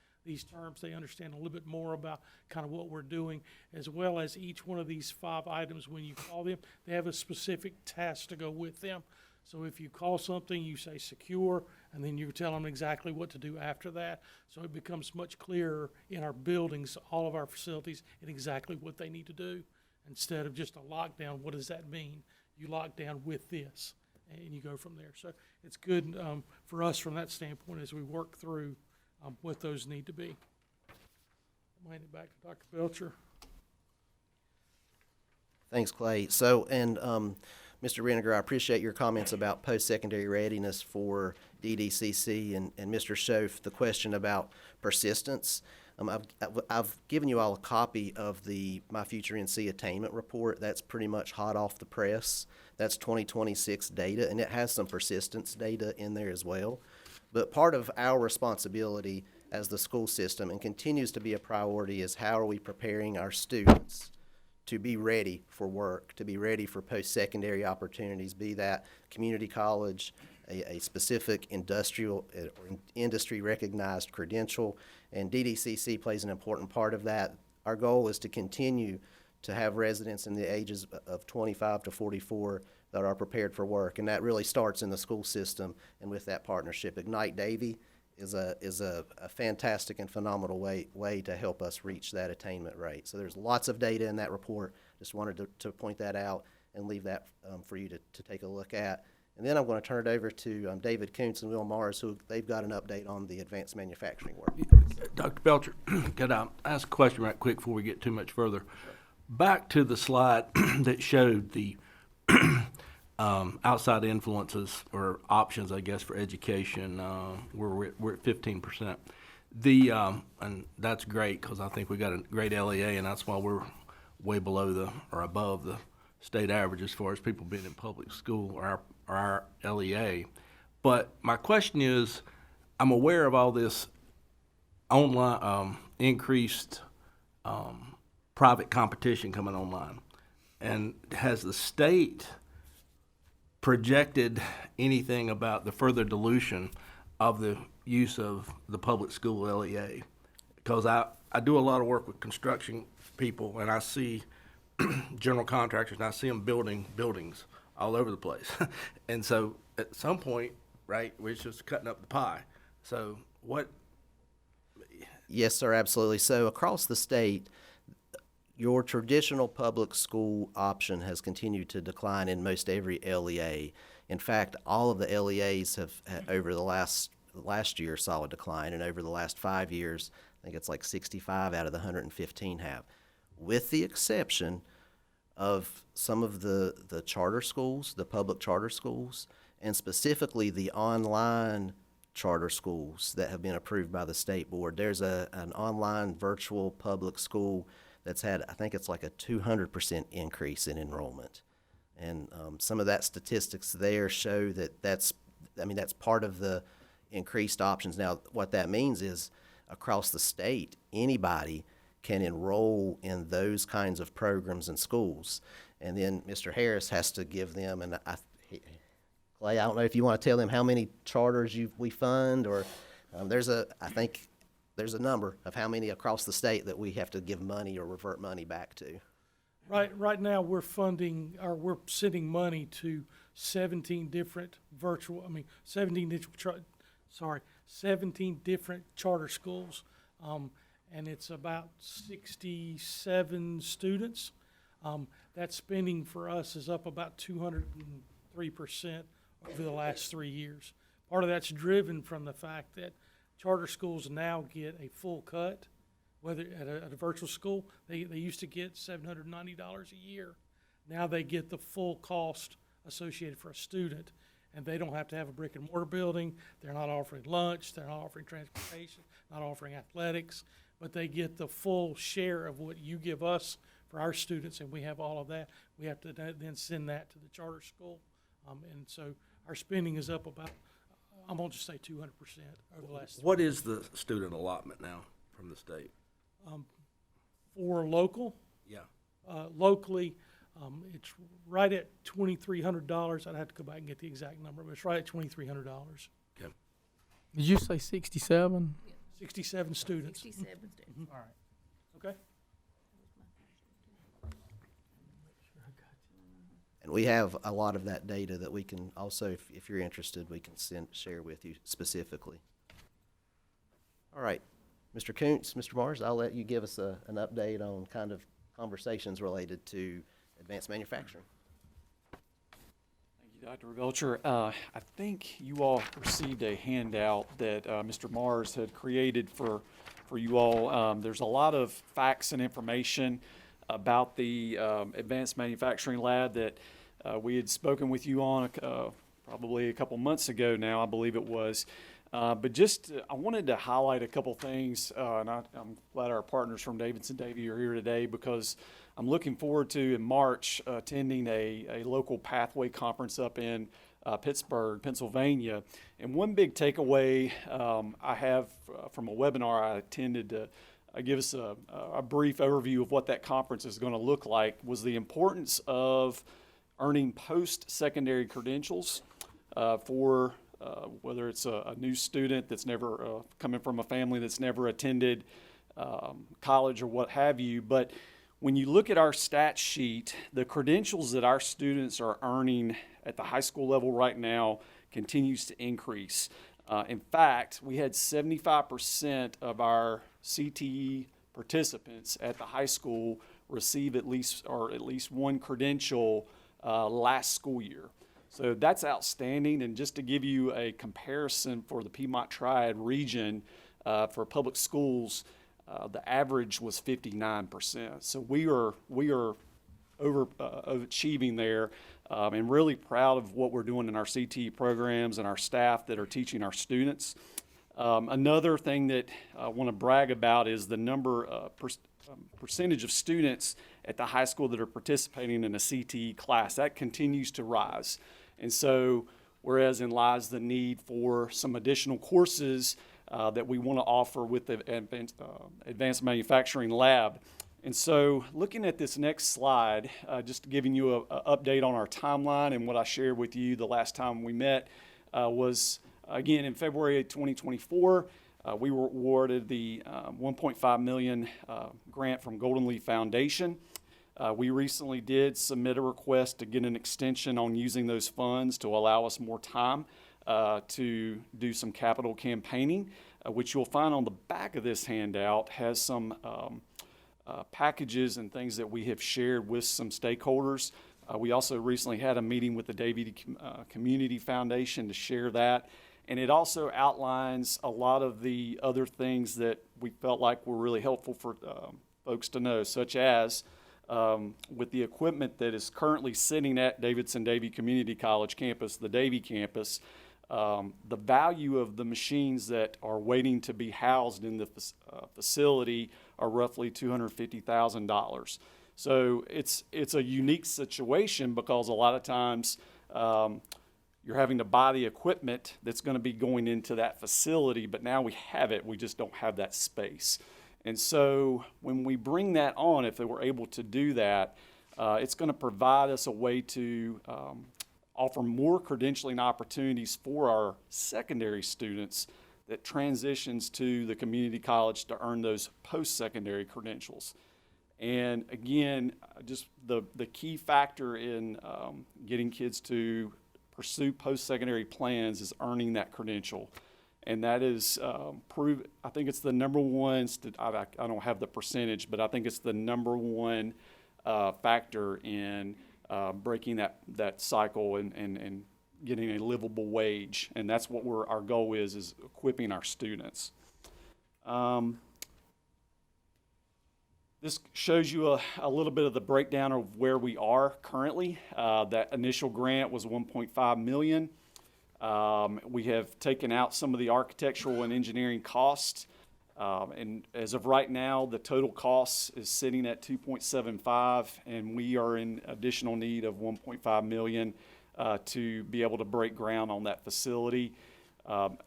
terms. They understand a little bit more about kind of what we're doing, as well as each one of these 5 items, when you call them, they have a specific task to go with them. So if you call something, you say secure, and then you tell them exactly what to do after that. So it becomes much clearer in our buildings, all of our facilities, and exactly what they need to do. Instead of just a lockdown, what does that mean? You lock down with this, and you go from there. So it's good for us from that standpoint as we work through what those need to be. I'll hand it back to Dr. Belcher. Thanks, Clay. So, and Mr. Reniger, I appreciate your comments about post-secondary readiness for DDCC, and Mr. Schoaf, the question about persistence. I've given you all a copy of the My Future NC Attainment Report. That's pretty much hot off the press. That's 2026 data, and it has some persistence data in there as well. But part of our responsibility as the school system, and continues to be a priority, is how are we preparing our students to be ready for work, to be ready for post-secondary opportunities, be that community college, a specific industrial or industry recognized credential, and DDCC plays an important part of that. Our goal is to continue to have residents in the ages of 25 to 44 that are prepared for work, and that really starts in the school system and with that partnership. Ignite Davie is a fantastic and phenomenal way to help us reach that attainment rate. So there's lots of data in that report. Just wanted to point that out and leave that for you to take a look at. And then I'm going to turn it over to David Kuntz and Will Mars, who they've got an update on the advanced manufacturing work. Dr. Belcher, could I ask a question right quick before we get too much further? Back to the slide that showed the outside influences or options, I guess, for education, we're at 15%. And that's great because I think we got a great LEA, and that's why we're way below or above the state average as far as people being in public school or our LEA. But my question is, I'm aware of all this online increased private competition coming online, and has the state projected anything about the further dilution of the use of the public school LEA? Because I do a lot of work with construction people, and I see general contractors, and I see them building buildings all over the place. And so at some point, right, we're just cutting up the pie. So what? Yes, sir, absolutely. So across the state, your traditional public school option has continued to decline in most every LEA. In fact, all of the LEAs have, over the last year, saw a decline, and over the last 5 years, I think it's like 65 out of the 115 have, with the exception of some of the charter schools, the public charter schools, and specifically the online charter schools that have been approved by the state board. There's an online virtual public school that's had, I think it's like a 200% increase in enrollment. And some of that statistics there show that's part of the increased options. Now, what that means is across the state, anybody can enroll in those kinds of programs and schools. And then Mr. Harris has to give them, and Clay, I don't know if you want to tell them how many charters we fund, or I think there's a number of how many across the state that we have to give money or revert money back to. Right now, we're sending money to 17 different 17 different charter schools, and it's about 67 students. That spending for us is up about 203% over the last 3 years. Part of that's driven from the fact that charter schools now get a full cut, whether at a virtual school. They used to get $790 a year. Now they get the full cost associated for a student, and they don't have to have a brick and mortar building. They're not offering lunch. They're not offering transportation, not offering athletics, but they get the full share of what you give us for our students, and we have all of that. We have to then send that to the charter school. And so our spending is up about, I'm going to just say 200% over the last 3 years. What is the student allotment now from the state? For local, Yeah. locally, it's right at $2,300. I'd have to go back and get the exact number, but it's right at $2,300. Okay. Did you say 67? 67 students. 67 students. All right. Okay. And we have a lot of that data that we can also, if you're interested, we can share with you specifically. All right, Mr. Kuntz, Mr. Mars, I'll let you give us an update on kind of conversations related to advanced manufacturing. Thank you, Dr. Belcher. I think you all received a handout that Mr. Mars had created for you all. There's a lot of facts and information about the advanced manufacturing lab that we had spoken with you on probably a couple months ago now, I believe it was. But just, I wanted to highlight a couple things, and I'm glad our partners from Davie are here today, because I'm looking forward to, in March, attending a local pathway conference up in Pittsburgh, Pennsylvania. And one big takeaway I have from a webinar I attended to give us a brief overview of what that conference is going to look like was the importance of earning post-secondary credentials for whether it's a new student that's never coming from a family that's never attended college or what have you. But when you look at our stat sheet, the credentials that our students are earning at the high school level right now continues to increase. In fact, we had 75% of our CTE participants at the high school receive at least one credential last school year. So that's outstanding. And just to give you a comparison for the Piedmont Triad region for public schools, the average was 59%. So we are overachieving there, and really proud of what we're doing in our CTE programs and our staff that are teaching our students. Another thing that I want to brag about is the percentage of students at the high school that are participating in a CTE class. That continues to rise. And so, whereas in lies the need for some additional courses that we want to offer with the Advanced Manufacturing Lab. And so, looking at this next slide, just giving you an update on our timeline, and what I shared with you the last time we met was, again, in February 2024, we were awarded the $1.5 million grant from Golden Leaf Foundation. We recently did submit a request to get an extension on using those funds to allow us more time to do some capital campaigning, which you'll find on the back of this handout has some packages and things that we have shared with some stakeholders. We also recently had a meeting with the Davie Community Foundation to share that. And it also outlines a lot of the other things that we felt like were really helpful for folks to know, such as with the equipment that is currently sitting at Davie Community College campus, the Davie campus, the value of the machines that are waiting to be housed in the facility are roughly $250,000. So it's a unique situation because a lot of times you're having to buy the equipment that's going to be going into that facility, but now we have it, we just don't have that space. And so when we bring that on, if they were able to do that, it's going to provide us a way to offer more credentialing opportunities for our secondary students that transitions to the community college to earn those post-secondary credentials. And again, just the key factor in getting kids to pursue post-secondary plans is earning that credential. And that is I think it's the number one, I don't have the percentage, but I think it's the number one factor in breaking that cycle and getting a livable wage. And that's what our goal is equipping our students. This shows you a little bit of the breakdown of where we are currently. That initial grant was $1.5 million. We have taken out some of the architectural and engineering costs, and as of right now, the total cost is sitting at 2.75, and we are in additional need of 1.5 million to be able to break ground on that facility.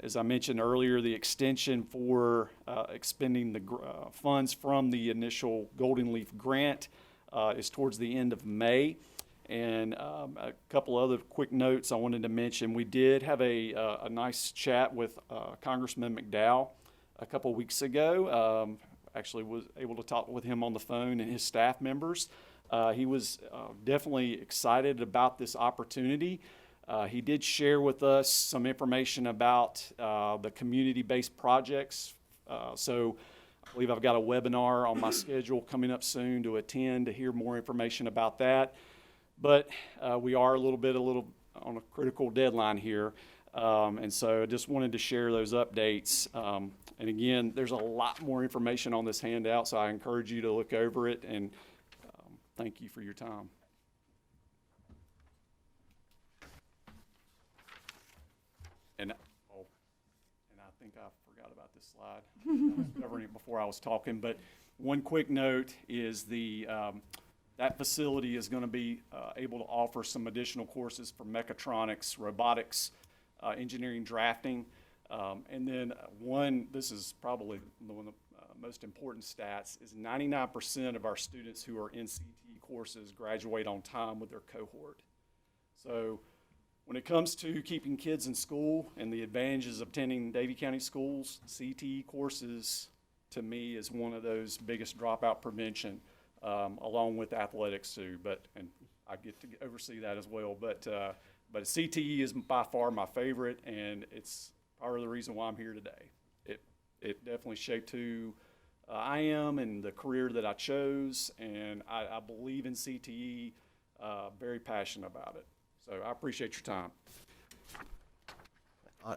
As I mentioned earlier, the extension for expending the funds from the initial Golden Leaf grant is towards the end of May. And a couple other quick notes I wanted to mention. We did have a nice chat with Congressman McDowell a couple weeks ago. Actually was able to talk with him on the phone and his staff members. He was definitely excited about this opportunity. He did share with us some information about the community-based projects. So I believe I've got a webinar on my schedule coming up soon to attend to hear more information about that. But we are a little on a critical deadline here. And so I just wanted to share those updates. And again, there's a lot more information on this handout, so I encourage you to look over it, and thank you for your time. And I think I forgot about this slide. I was covering it before I was talking, but one quick note is that facility is going to be able to offer some additional courses for mechatronics, robotics, engineering, drafting, and then this is probably one of the most important stats, is 99% of our students who are in CTE courses graduate on time with their cohort. So When it comes to keeping kids in school and the advantages of attending Davie County schools, CTE courses, to me, is one of those biggest dropout prevention, along with athletics too. And I get to oversee that as well. But CTE is by far my favorite, and it's part of the reason why I'm here today. It definitely shaped who I am and the career that I chose, and I believe in CTE, very passionate about it. So I appreciate your time.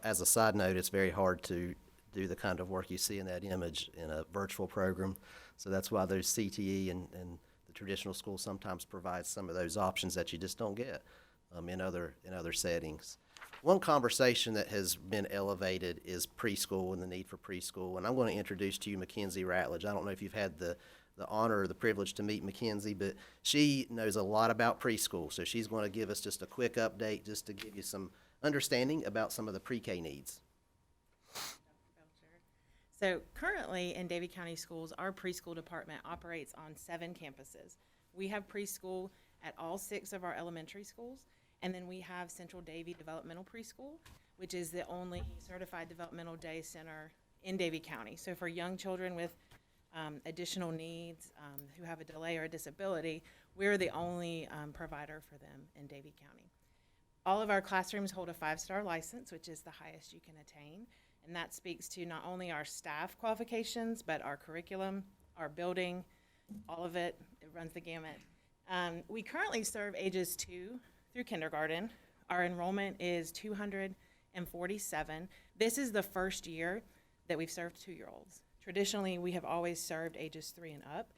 As a side note, it's very hard to do the kind of work you see in that image in a virtual program. So that's why those CTE and the traditional school sometimes provide some of those options that you just don't get in other settings. One conversation that has been elevated is preschool and the need for preschool. And I'm going to introduce to you Mackenzie Ratledge. I don't know if you've had the honor or the privilege to meet Mackenzie, but she knows a lot about preschool. So she's going to give us just a quick update just to give you some understanding about some of the pre-K needs. So currently in Davie County Schools, our preschool department operates on 7 campuses. We have preschool at all 6 of our elementary schools, and then we have Central Davie Developmental Preschool, which is the only certified developmental day center in Davie County. So for young children with additional needs, who have a delay or a disability, we're the only provider for them in Davie County. All of our classrooms hold a 5-star license, which is the highest you can attain. And that speaks to not only our staff qualifications, but our curriculum, our building, all of it. It runs the gamut. We currently serve ages 2 through kindergarten. Our enrollment is 247. This is the first year that we've served 2-year-olds. Traditionally, we have always served ages 3 and up.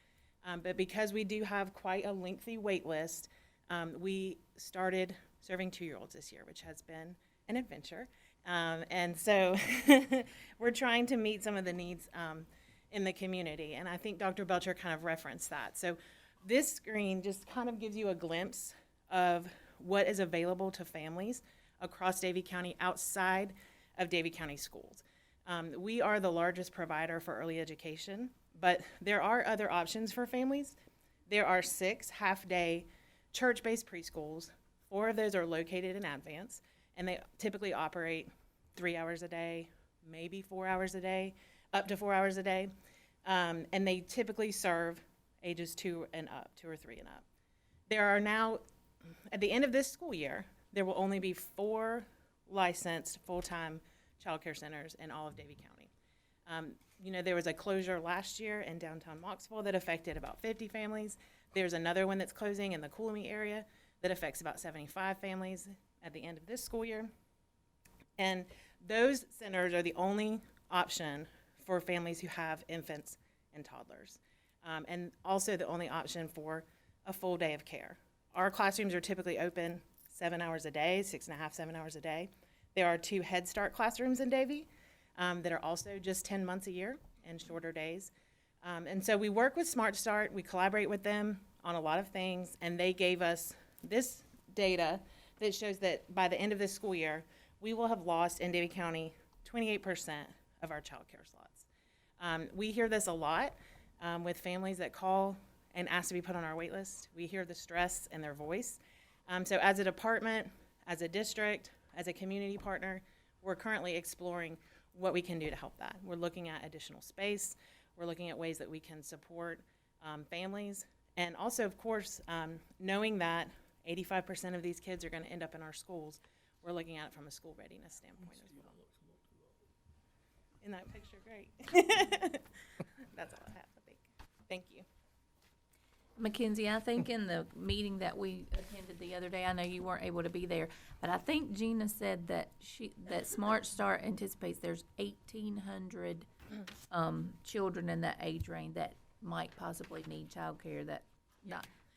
But because we do have quite a lengthy wait list, we started serving 2-year-olds this year, which has been an adventure. And so we're trying to meet some of the needs in the community. And I think Dr. Belcher kind of referenced that. So this screen just kind of gives you a glimpse of what is available to families across Davie County outside of Davie County schools. We are the largest provider for early education, but there are other options for families. There are 6 half-day church-based preschools. 4 of those are located in Advance, and they typically operate 3 hours a day, maybe 4 hours a day, up to 4 hours a day. And they typically serve ages 2 and up, 2 or 3 and up. There are now, at the end of this school year, there will only be 4 licensed full-time child care centers in all of Davie County. There was a closure last year in downtown Mocksville that affected about 50 families. There's another one that's closing in the Coolamy area that affects about 75 families at the end of this school year. And those centers are the only option for families who have infants and toddlers. And also the only option for a full day of care. Our classrooms are typically open 7 hours a day, 6.5, 7 hours a day. There are 2 Head Start classrooms in Davie that are also just 10 months a year and shorter days. And so we work with Smart Start. We collaborate with them on a lot of things, and they gave us this data that shows that by the end of this school year, we will have lost in Davie County 28% of our child care slots. We hear this a lot with families that call and ask to be put on our wait list. We hear the stress in their voice. So as a department, as a district, as a community partner, we're currently exploring what we can do to help that. We're looking at additional space. We're looking at ways that we can support families. And also, of course, knowing that 85% of these kids are going to end up in our schools, we're looking at it from a school readiness standpoint as well. Isn't that picture great? That's all I have, I think. Thank you. Mackenzie, I think in the meeting that we attended the other day, I know you weren't able to be there, but I think Gina said that that Smart Start anticipates there's 1,800 children in that age range that might possibly need childcare.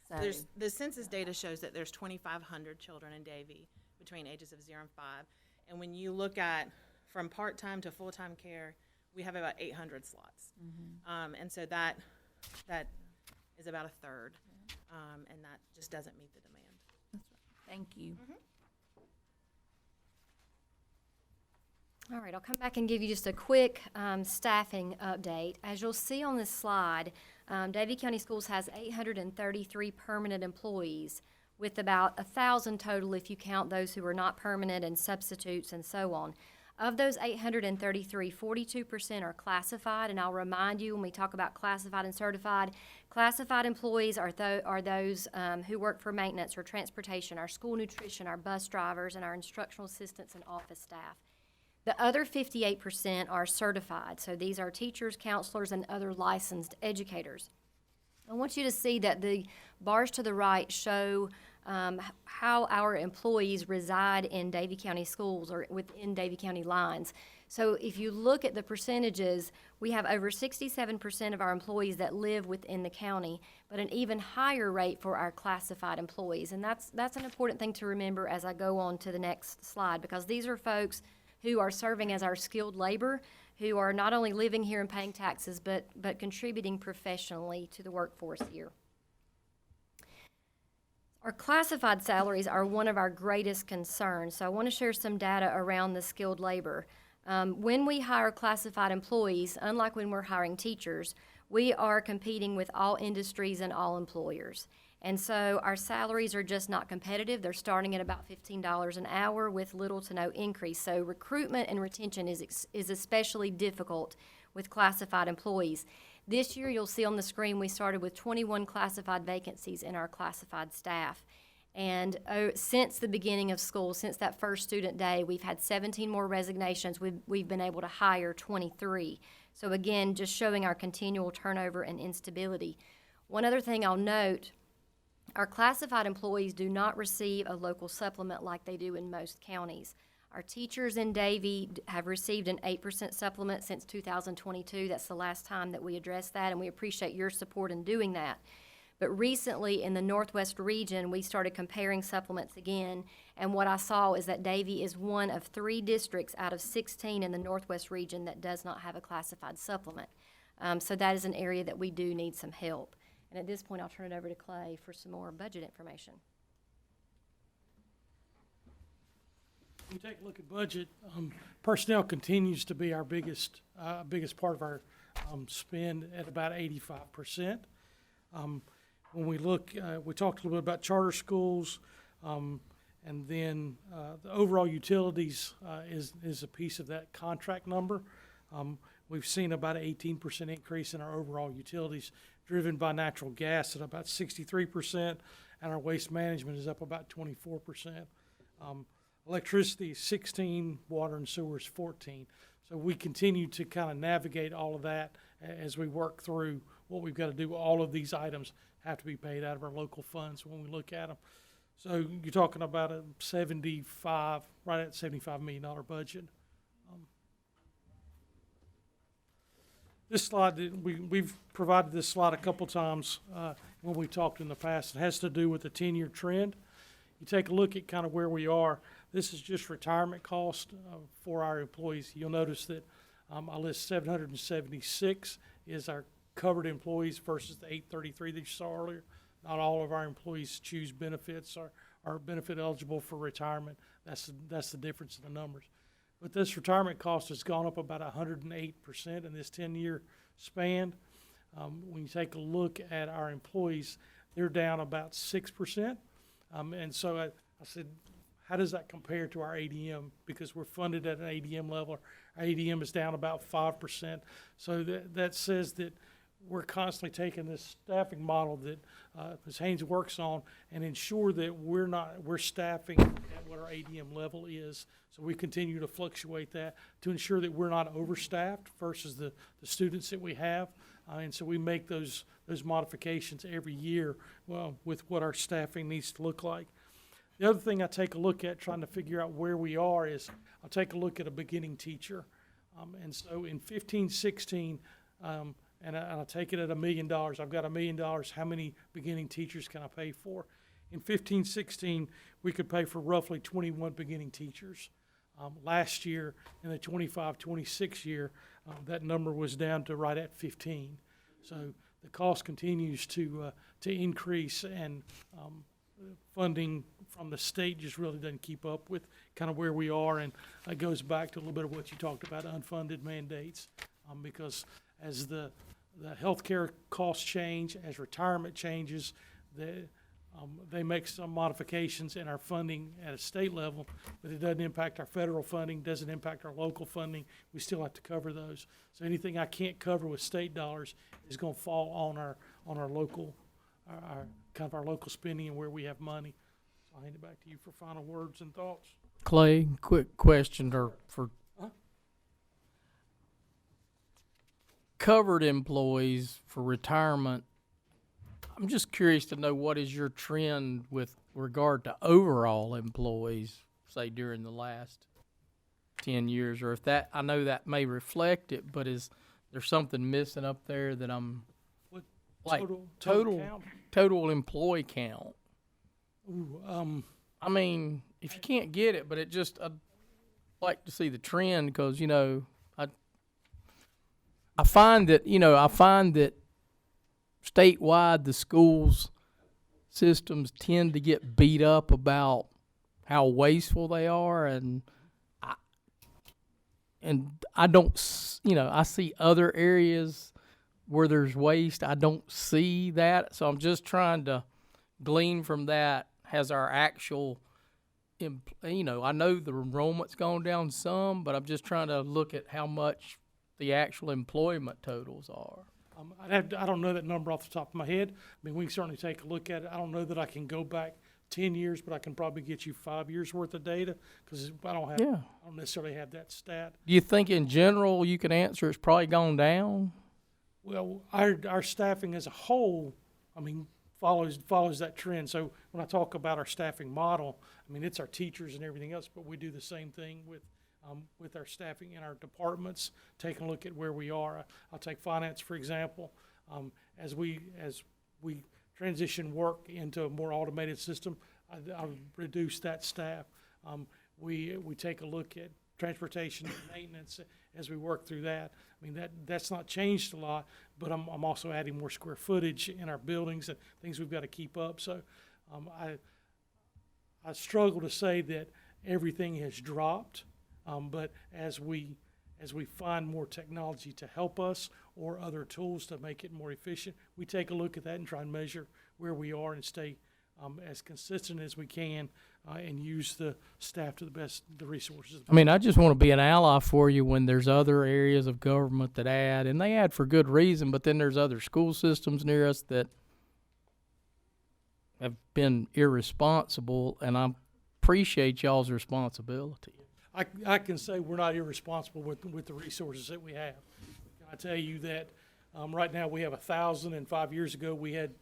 So The census data shows that there's 2,500 children in Davie between ages of 0 and 5. And when you look at from part-time to full-time care, we have about 800 slots. And so that is about a third, and that just doesn't meet the demand. thank you. All right, I'll come back and give you just a quick staffing update. As you'll see on this slide, Davie County Schools has 833 permanent employees. with about 1,000 total if you count those who are not permanent and substitutes and so on. Of those 833, 42% are classified, and I'll remind you when we talk about classified and certified, classified employees are those who work for maintenance or transportation, our school nutrition, our bus drivers, and our instructional assistants and office staff. The other 58% are certified, so these are teachers, counselors, and other licensed educators. I want you to see that the bars to the right show how our employees reside in Davie County schools or within Davie County lines. So if you look at the percentages, we have over 67% of our employees that live within the county, but an even higher rate for our classified employees. And that's an important thing to remember as I go on to the next slide, because these are folks who are serving as our skilled labor, who are not only living here and paying taxes, but contributing professionally to the workforce here. Our classified salaries are one of our greatest concerns, so I want to share some data around the skilled labor. When we hire classified employees, unlike when we're hiring teachers, we are competing with all industries and all employers. And so our salaries are just not competitive. They're starting at about $15 an hour with little to no increase. So recruitment and retention is especially difficult with classified employees. This year, you'll see on the screen, we started with 21 classified vacancies in our classified staff. And since the beginning of school, since that first student day, we've had 17 more resignations. We've been able to hire 23. So again, just showing our continual turnover and instability. One other thing I'll note, our classified employees do not receive a local supplement like they do in most counties. Our teachers in Davie have received an 8% supplement since 2022. That's the last time that we addressed that, and we appreciate your support in doing that. But recently in the Northwest region, we started comparing supplements again, and what I saw is that Davie is one of 3 districts out of 16 in the Northwest region that does not have a classified supplement. So that is an area that we do need some help. And at this point, I'll turn it over to Clay for some more budget information. When we take a look at budget, personnel continues to be our biggest part of our spend at about 85%. When we look, we talked a little bit about charter schools, and then the overall utilities is a piece of that contract number. We've seen about an 18% increase in our overall utilities, driven by natural gas at about 63%, and our waste management is up about 24%. Electricity is 16, water and sewer is 14. So we continue to kind of navigate all of that as we work through what we've got to do. All of these items have to be paid out of our local funds when we look at them. So you're talking about a right at $75 million budget. This slide, we've provided this slide a couple times when we talked in the past. It has to do with the 10-year trend. You take a look at kind of where we are. This is just retirement cost for our employees. You'll notice that I list 776 is our covered employees versus the 833 that you saw earlier. Not all of our employees choose benefits or are benefit eligible for retirement. That's the difference in the numbers. But this retirement cost has gone up about 108% in this 10-year span. When you take a look at our employees, they're down about 6%. And so I said, how does that compare to our ADM? Because we're funded at an ADM level. Our ADM is down about 5%. So that says that we're constantly taking this staffing model that Ms. Haynes works on and ensure that we're staffing at what our ADM level is. So we continue to fluctuate that to ensure that we're not overstaffed versus the students that we have. And so we make those modifications every year, well, with what our staffing needs to look like. The other thing I take a look at trying to figure out where we are is I'll take a look at a beginning teacher. And so in 15-16, and I'll take it at $1 million. I've got $1 million. How many beginning teachers can I pay for? In 15-16, we could pay for roughly 21 beginning teachers. Last year, in the 25-26 year, that number was down to right at 15. So the cost continues to increase, and funding from the state just really doesn't keep up with kind of where we are. And it goes back to a little bit of what you talked about, unfunded mandates, because as the healthcare costs change, as retirement changes, They make some modifications in our funding at a state level, but it doesn't impact our federal funding, doesn't impact our local funding. We still have to cover those. So anything I can't cover with state dollars is gonna fall on our local, our kind of our local spending and where we have money. So I'll hand it back to you for final words and thoughts. Clay, quick question for covered employees for retirement. I'm just curious to know what is your trend with regard to overall employees, say during the last 10 years, or if that, I know that may reflect it, but is there something missing up there that I'm What like total count? total employee count? Ooh, I mean, if you can't get it, but it just, I'd like to see the trend because, you know, I find that statewide the schools systems tend to get beat up about how wasteful they are, and I don't, you know, I see other areas where there's waste. I don't see that, so I'm just trying to glean from that. Has our actual, you know, I know the enrollment's gone down some, but I'm just trying to look at how much the actual employment totals are. I don't know that number off the top of my head. I mean, we can certainly take a look at it. I don't know that I can go back 10 years, but I can probably get you 5 years worth of data because I don't necessarily have that stat. Do you think in general you can answer it's probably gone down? Well, our staffing as a whole, I mean, follows that trend. So when I talk about our staffing model, I mean, it's our teachers and everything else, but we do the same thing with our staffing in our departments, taking a look at where we are. I'll take finance, for example. As we transition work into a more automated system, I'll reduce that staff. We take a look at transportation and maintenance as we work through that. I mean, that's not changed a lot, but I'm also adding more square footage in our buildings and things we've got to keep up. So I struggle to say that everything has dropped. But as we find more technology to help us or other tools to make it more efficient, we take a look at that and try and measure where we are and stay as consistent as we can and use the staff to the resources. I mean, I just want to be an ally for you when there's other areas of government that add, and they add for good reason, but then there's other school systems near us that have been irresponsible, and I appreciate y'all's responsibility. I can say we're not irresponsible with the resources that we have. Can I tell you that right now we have 1,000, and 5 years ago we had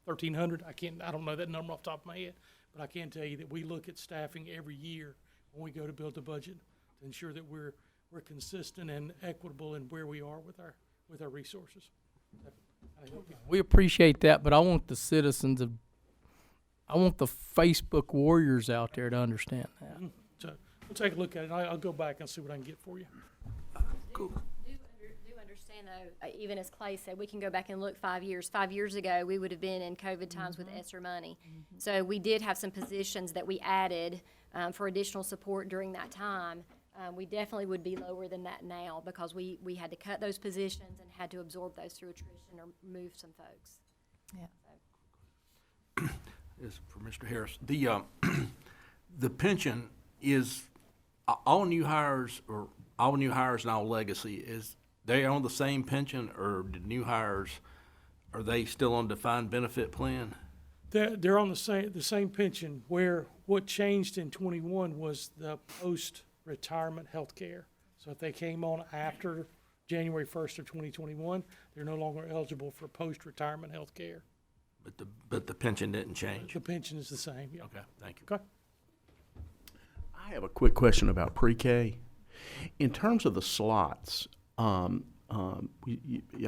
1,300. I don't know that number off the top of my head, but I can tell you that we look at staffing every year when we go to build the budget to ensure that we're consistent and equitable in where we are with our resources. We appreciate that, but I want the citizens I want the Facebook warriors out there to understand that. So we'll take a look at it. I'll go back and see what I can get for you. Do understand though, even as Clay said, we can go back and look 5 years. 5 years ago, we would have been in COVID times with ESSER money. So we did have some positions that we added for additional support during that time. We definitely would be lower than that now because we had to cut those positions and had to absorb those through attrition or move some folks. Yeah. Is for Mr. Harris. The pension is all new hires and all legacy, is they on the same pension, or the new hires, are they still on defined benefit plan? They're on the same pension, where what changed in 21 was the post-retirement health care. So if they came on after January 1st of 2021, they're no longer eligible for post-retirement health care. But the pension didn't change? The pension is the same, yeah. Okay, thank you. Okay. I have a quick question about pre-K. In terms of the slots, I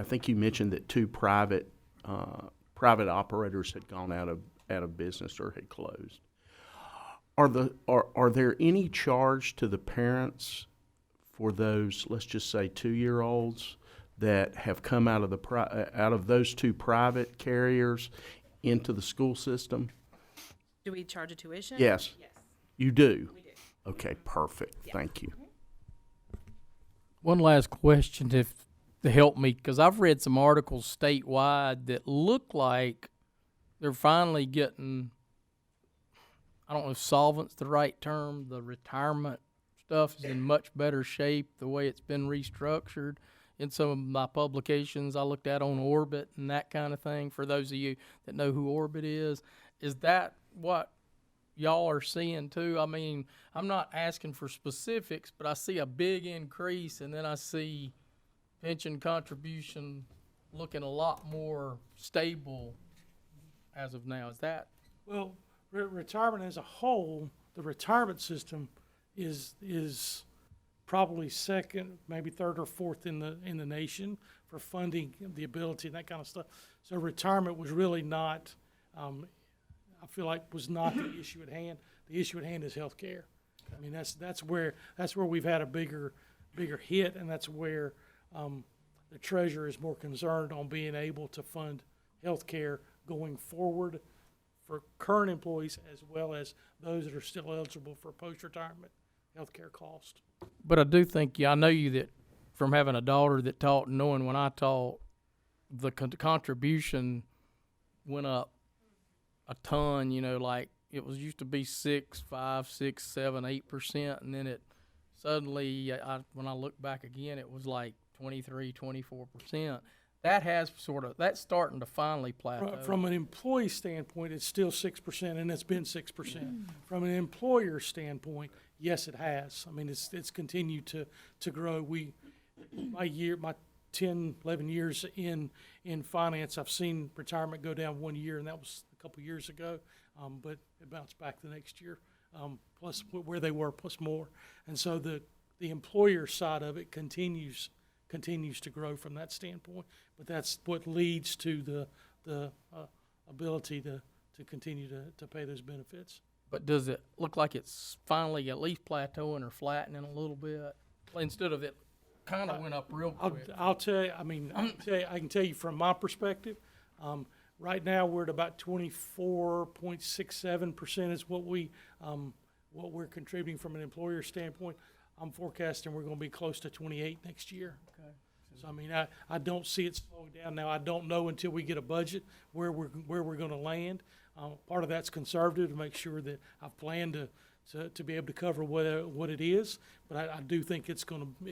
think you mentioned that two private operators had gone out of business or had closed. Are there any charge to the parents for those, let's just say, 2-year-olds that have come out of those two private carriers into the school system? Do we charge a tuition? Yes. Yes. You do? We do. Okay, perfect. Yeah. Thank you. One last question to help me, because I've read some articles statewide that look like they're finally getting, I don't know if solvent's the right term, the retirement stuff is in much better shape the way it's been restructured. In some of my publications I looked at on Orbit and that kind of thing, for those of you that know who Orbit is that what y'all are seeing too? I mean, I'm not asking for specifics, but I see a big increase, and then I see pension contribution looking a lot more stable as of now. Is that? Well, retirement as a whole, the retirement system is probably second, maybe third or fourth in the nation for funding the ability and that kind of stuff. So retirement was really not, I feel like was not the issue at hand. The issue at hand is healthcare. I mean, that's where we've had a bigger hit, and that's where the treasurer is more concerned on being able to fund healthcare going forward for current employees as well as those that are still eligible for post-retirement healthcare cost. But I do think, I know you that from having a daughter that taught, knowing when I taught, the contribution went up a ton, like it was used to be 6, 5, 6, 7, 8%. And then it suddenly, when I look back again, it was like 23, 24%. That has that's starting to finally plateau. From an employee standpoint, it's still 6%, and it's been 6%. From an employer standpoint, yes, it has. I mean, it's continued to grow. My 10, 11 years in finance, I've seen retirement go down 1 year, and that was a couple years ago. But it bounced back the next year, plus where they were, plus more. And so the employer side of it continues to grow from that standpoint. But that's what leads to the ability to continue to pay those benefits. But does it look like it's finally at least plateauing or flattening a little bit, instead of it kind of went up real quick? I'll tell you, I can tell you from my perspective, right now we're at about 24.67% is what we're contributing from an employer standpoint. I'm forecasting we're going to be close to 28 next year. Okay. So I mean, I don't see it slowing down. Now, I don't know until we get a budget where we're going to land. Part of that's conservative to make sure that I've planned to be able to cover what it is. But I do think it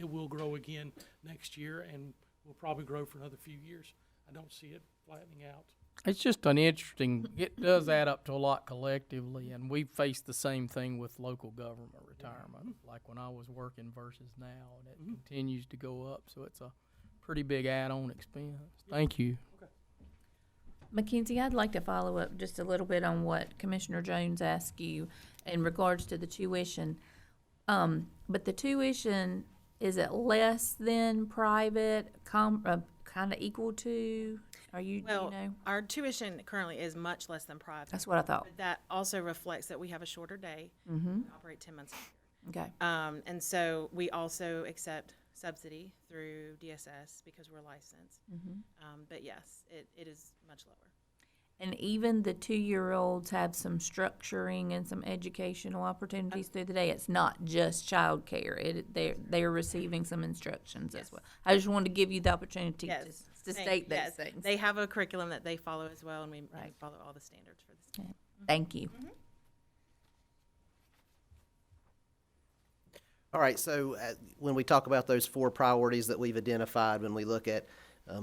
will grow again next year, and will probably grow for another few years. I don't see it flattening out. It's just an interesting, it does add up to a lot collectively, and we face the same thing with local government retirement, like when I was working versus now, and it continues to go up, so it's a pretty big add-on expense. Thank you. Mackenzie, I'd like to follow up just a little bit on what Commissioner Jones asked you in regards to the tuition. But the tuition, is it less than private, kind of equal to? Are you, Well, do you know? our tuition currently is much less than private. That's what I thought. But that also reflects that we have a shorter day. Mm-hmm. We operate 10 months a year. Okay. And so we also accept subsidy through DSS because we're licensed. Mm-hmm. But yes, it is much lower. And even the 2-year-olds have some structuring and some educational opportunities through the day. It's not just childcare. They're receiving some instructions as well. I just wanted to give you the opportunity to state those things. They have a curriculum that they follow as well, and we follow all the standards for this. Okay. Thank you. All right, so when we talk about those 4 priorities that we've identified, when we look at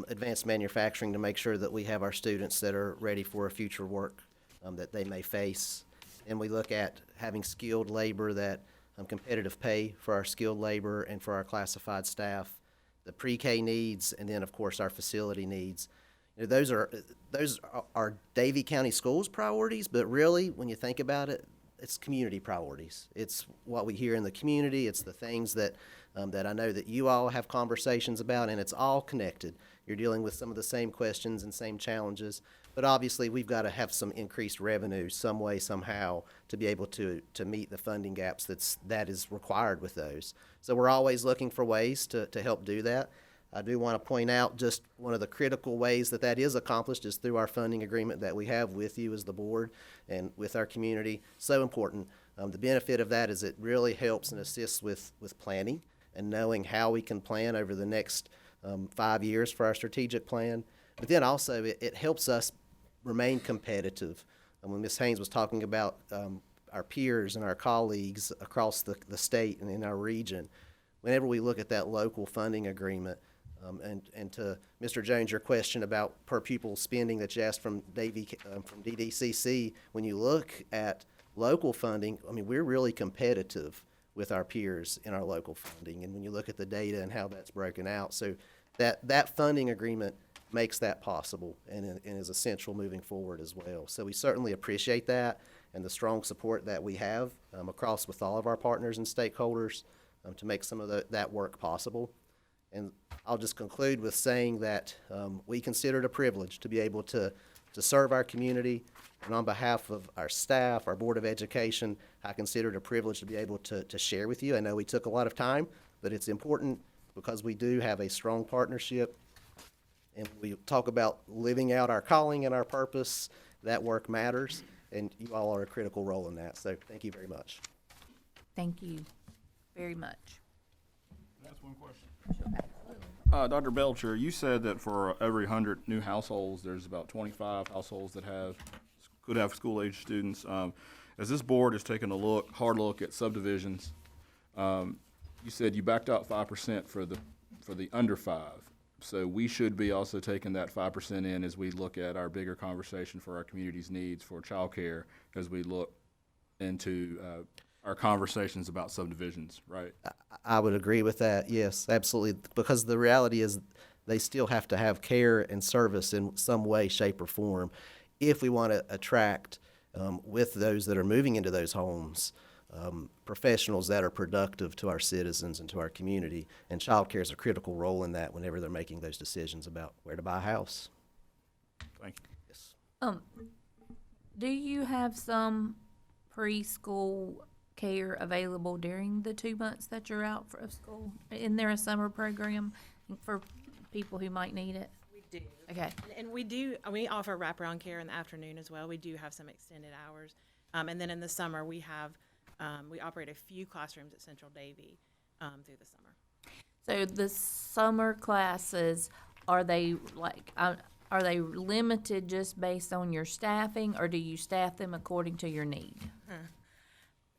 advanced manufacturing to make sure that we have our students that are ready for a future work that they may face, and we look at having skilled labor, that competitive pay for our skilled labor and for our classified staff, the pre-K needs, and then, of course, our facility needs. You know, those are Davie County Schools priorities, but really, when you think about it, it's community priorities. It's what we hear in the community. It's the things that that I know that you all have conversations about, and it's all connected. You're dealing with some of the same questions and same challenges, but obviously we've got to have some increased revenue some way, somehow, to be able to meet the funding gaps that is required with those. So we're always looking for ways to help do that. I do want to point out just one of the critical ways that is accomplished is through our funding agreement that we have with you as the board and with our community. So important. The benefit of that is it really helps and assists with planning and knowing how we can plan over the next 5 years for our strategic plan. But then also it helps us remain competitive. And when Ms. Haynes was talking about our peers and our colleagues across the state and in our region, whenever we look at that local funding agreement, and to Mr. Jones, your question about per pupil spending that you asked from Davie, from DDCC, when you look at local funding, I mean, we're really competitive with our peers in our local funding. And when you look at the data and how that's broken out, so that funding agreement makes that possible and is essential moving forward as well. So we certainly appreciate that and the strong support that we have across with all of our partners and stakeholders to make some of that work possible. And I'll just conclude with saying that we consider it a privilege to be able to serve our community. And on behalf of our staff, our Board of Education, I consider it a privilege to be able to share with you. I know we took a lot of time, but it's important because we do have a strong partnership. And we talk about living out our calling and our purpose. That work matters, and you all are a critical role in that. So thank you very much. Thank you very much. That's one question. Dr. Belcher, you said that for every 100 new households, there's about 25 households that could have school-age students. As this board is taking a hard look at subdivisions, you said you backed out 5% for the under 5. So we should be also taking that 5% in as we look at our bigger conversation for our community's needs for childcare as we look into our conversations about subdivisions, right? I would agree with that, yes, absolutely, because the reality is they still have to have care and service in some way, shape, or form if we want to attract, with those that are moving into those homes, professionals that are productive to our citizens and to our community. And child care is a critical role in that whenever they're making those decisions about where to buy a house. Thank you. Yes. Do you have some preschool care available during the 2 months that you're out of school? Isn't there a summer program for people who might need it? We do. Okay. And we offer wraparound care in the afternoon as well. We do have some extended hours. And then in the summer, we operate a few classrooms at Central Davie through the summer. So the summer classes, are they limited just based on your staffing, or do you staff them according to your need?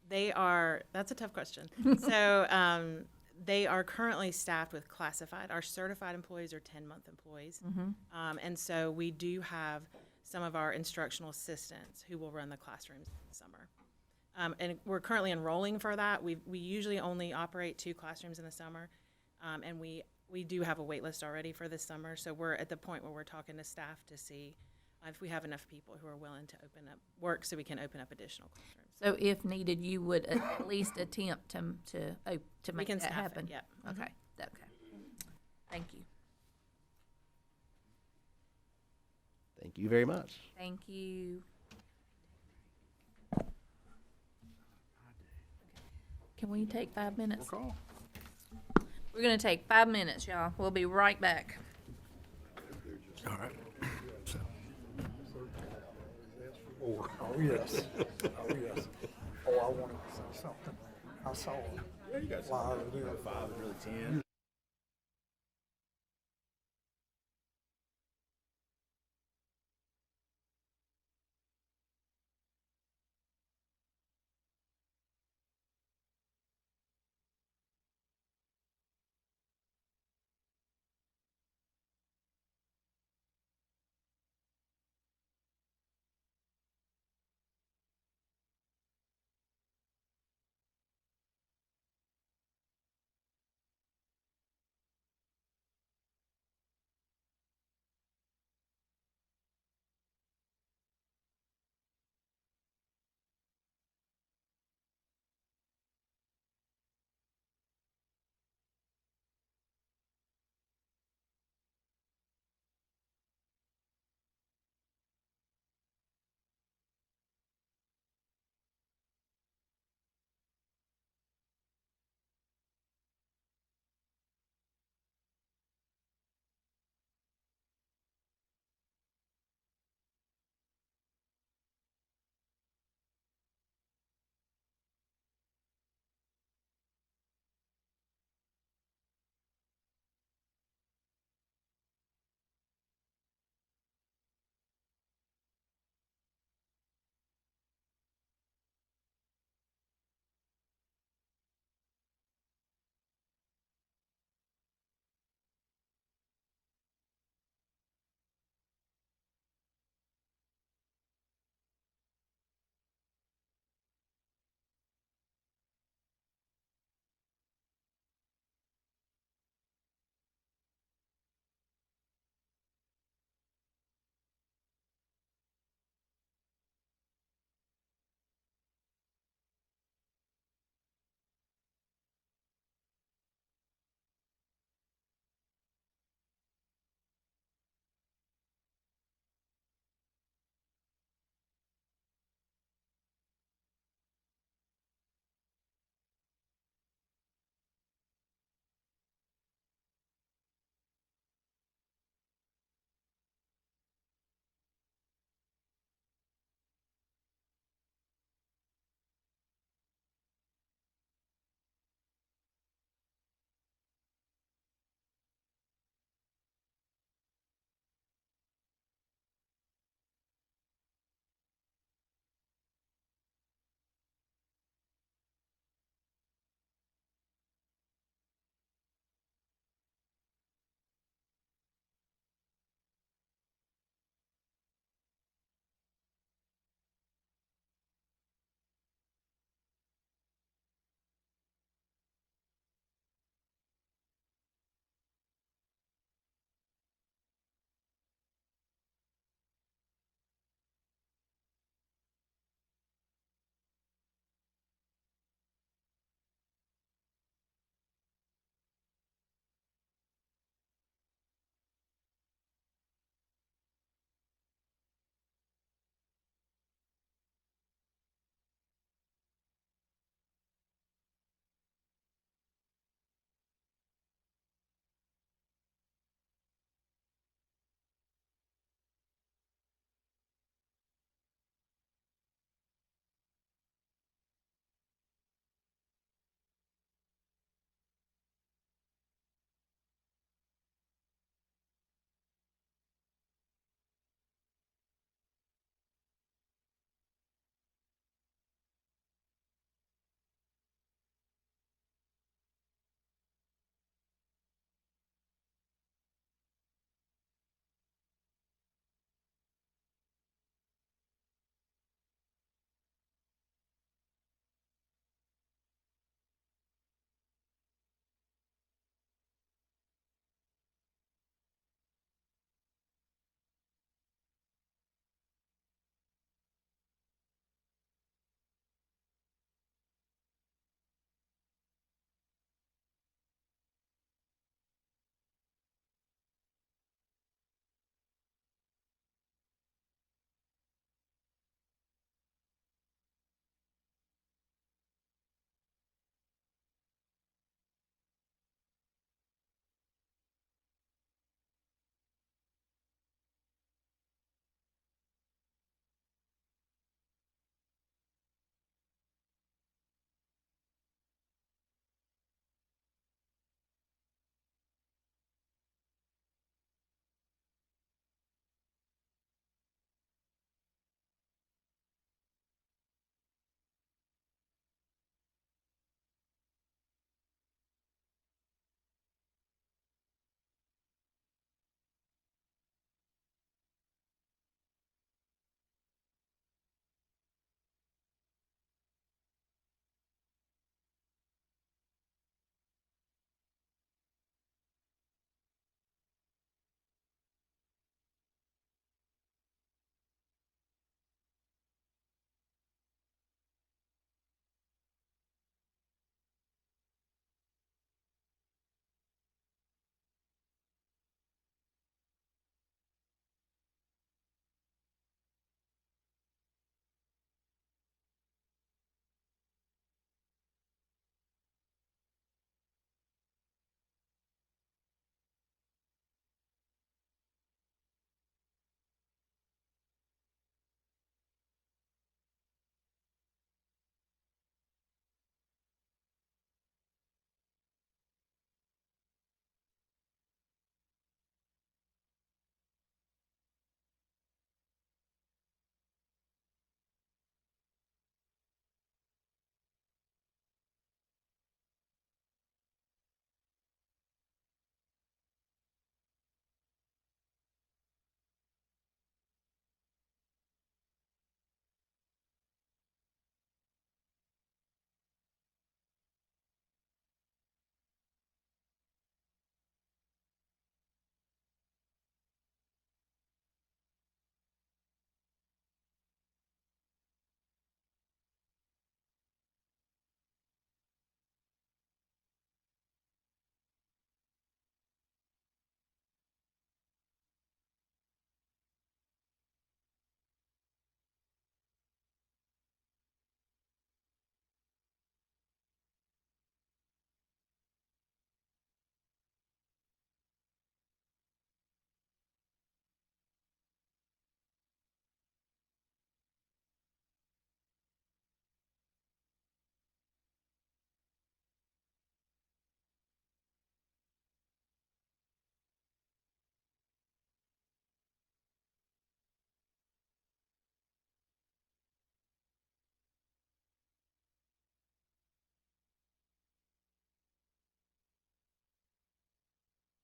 That's a tough question. So they are currently staffed with classified. Our certified employees are 10-month employees. And so we do have some of our instructional assistants who will run the classrooms in the summer. And we're currently enrolling for that. We usually only operate 2 classrooms in the summer. And we do have a wait list already for this summer. So we're at the point where we're talking to staff to see if we have enough people who are willing to open up work so we can open up additional classrooms. So if needed, you would at least attempt to make that happen? Yep. Okay, okay. Thank you. Thank you very much. Thank you. Can we take 5 minutes? We're gonna take 5 minutes, y'all. We'll be right back. All right. Oh, yes. Oh, yes. Oh, I wanted to say something. I saw it. While I was there. 5 is really 10.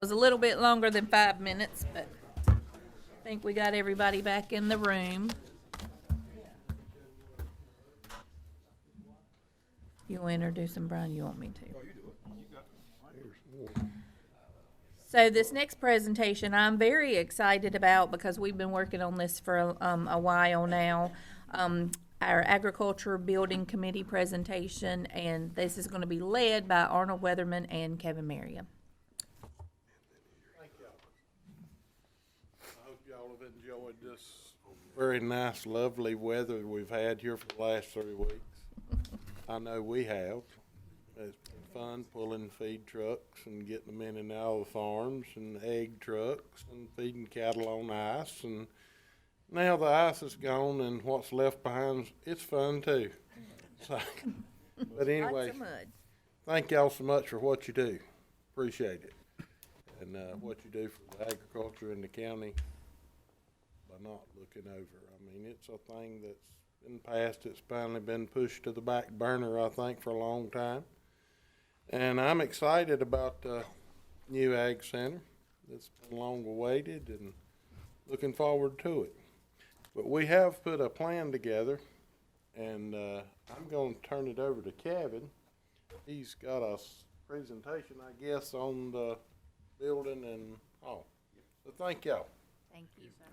was a little bit longer than 5 minutes, but I think we got everybody back in the room. You want to introduce them, Brian? You want me to? So this next presentation, I'm very excited about because we've been working on this for a while now. Our Agriculture Building Committee presentation, and this is going to be led by Arnold Weatherman and Kevin Merriam. Thank y'all. I hope y'all have enjoyed this very nice, lovely weather we've had here for the last 3 weeks. I know we have. It's been fun pulling feed trucks and getting them in and out of the farms, and egg trucks and feeding cattle on ice, and now the ice is gone and what's left behind, it's fun too. So, but anyway, Lots of mud. thank y'all so much for what you do. Appreciate it. And what you do for the agriculture in the county by not looking over. I mean, it's a thing that's in the past, it's finally been pushed to the back burner, I think, for a long time. And I'm excited about the new Ag Center. It's been long awaited and looking forward to it. But we have put a plan together, and I'm going to turn it over to Kevin. He's got a presentation, I guess, on the building and all. So thank y'all. Thank you, sir.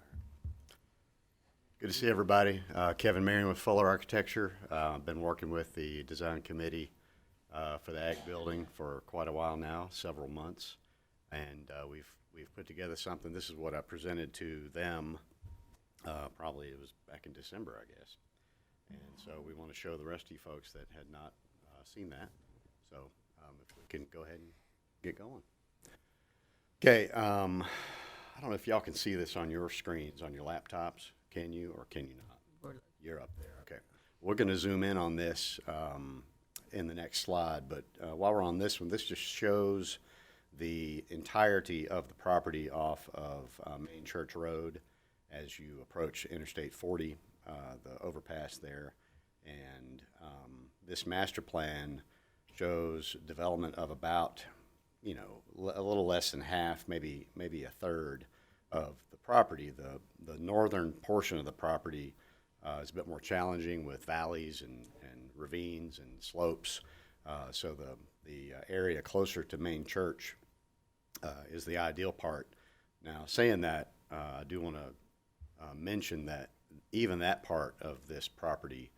Good to see everybody. Kevin Merriam with Fuller Architecture. I've been working with the design committee for the Ag building for quite a while now, several months, and we've put together something. This is what I presented to them. Probably it was back in December, I guess. And so we want to show the rest of you folks that had not seen that. So if we can go ahead and get going. Okay, I don't know if y'all can see this on your screens, on your laptops. Can you or can you not? You're up there, okay. We're going to zoom in on this in the next slide, but while we're on this one, this just shows the entirety of the property off of Main Church Road as you approach Interstate 40, the overpass there. And this master plan shows development of about, a little less than half, maybe a third of the property. The northern portion of the property is a bit more challenging with valleys and ravines and slopes. So the area closer to Main Church is the ideal part. Now, saying that, I do want to mention that even that part of this property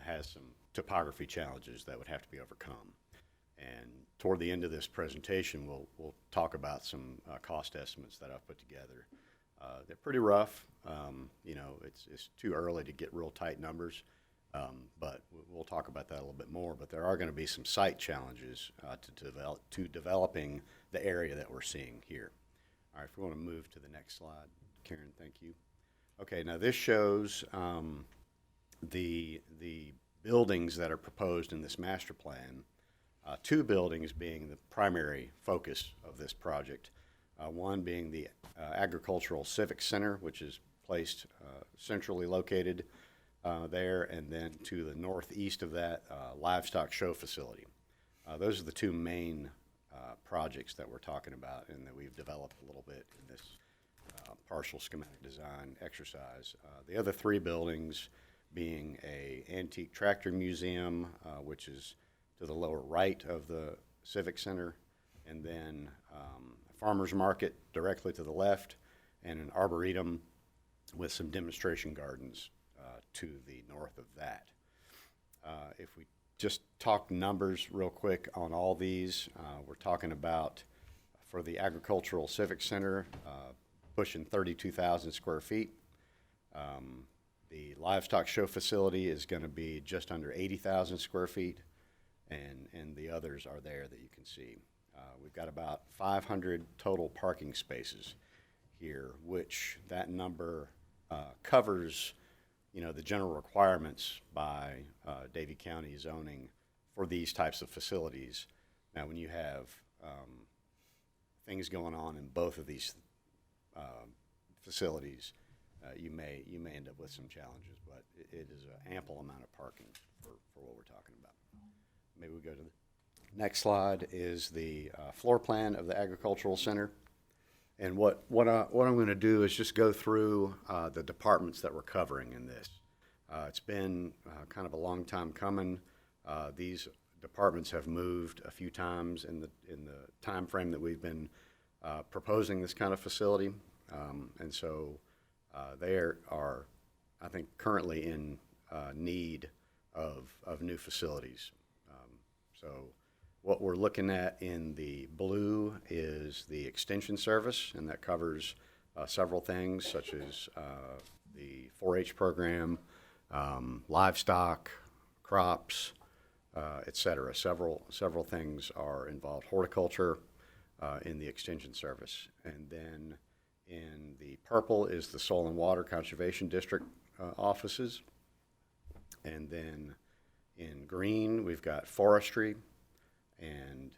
has some topography challenges that would have to be overcome. And toward the end of this presentation, we'll talk about some cost estimates that I've put together. They're pretty rough. It's too early to get real tight numbers, but we'll talk about that a little bit more. But there are going to be some site challenges to developing the area that we're seeing here. All right, if we want to move to the next slide, Karen, thank you. Okay, now this shows the buildings that are proposed in this master plan. 2 buildings being the primary focus of this project. One being the Agricultural Civic Center, which is placed centrally located there, and then to the northeast of that, livestock show facility. Those are the 2 main projects that we're talking about and that we've developed a little bit in this partial schematic design exercise. The other 3 buildings being a antique tractor museum, which is to the lower right of the Civic Center, and then a farmer's market directly to the left, and an arboretum with some demonstration gardens to the north of that. If we just talk numbers real quick on all these, we're talking about, for the Agricultural Civic Center, pushing 32,000 square feet. The livestock show facility is going to be just under 80,000 square feet, and the others are there that you can see. We've got about 500 total parking spaces here, which that number covers, the general requirements by Davie County zoning for these types of facilities. Now, when you have things going on in both of these facilities, you may end up with some challenges, but it is an ample amount of parking for what we're talking about. Maybe we go to the Next slide is the floor plan of the agricultural center. And what I'm going to do is just go through the departments that we're covering in this. It's been kind of a long time coming. These departments have moved a few times in the time frame that we've been proposing this kind of facility, and so they are, I think, currently in need of new facilities. So what we're looking at in the blue is the extension service, and that covers several things such as the 4-H program, livestock, crops, et cetera. Several things are involved. Horticulture in the extension service. And then in the purple is the Soil and Water Conservation District offices. And then in green, we've got forestry. And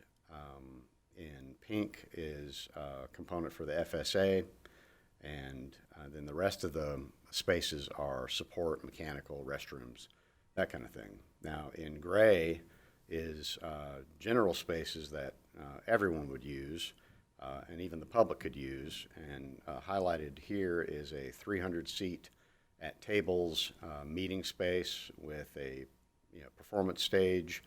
in pink is a component for the FSA. And then the rest of the spaces are support, mechanical, restrooms, that kind of thing. Now, in gray is general spaces that everyone would use, and even the public could use. And highlighted here is a 300-seat at tables meeting space with a performance stage,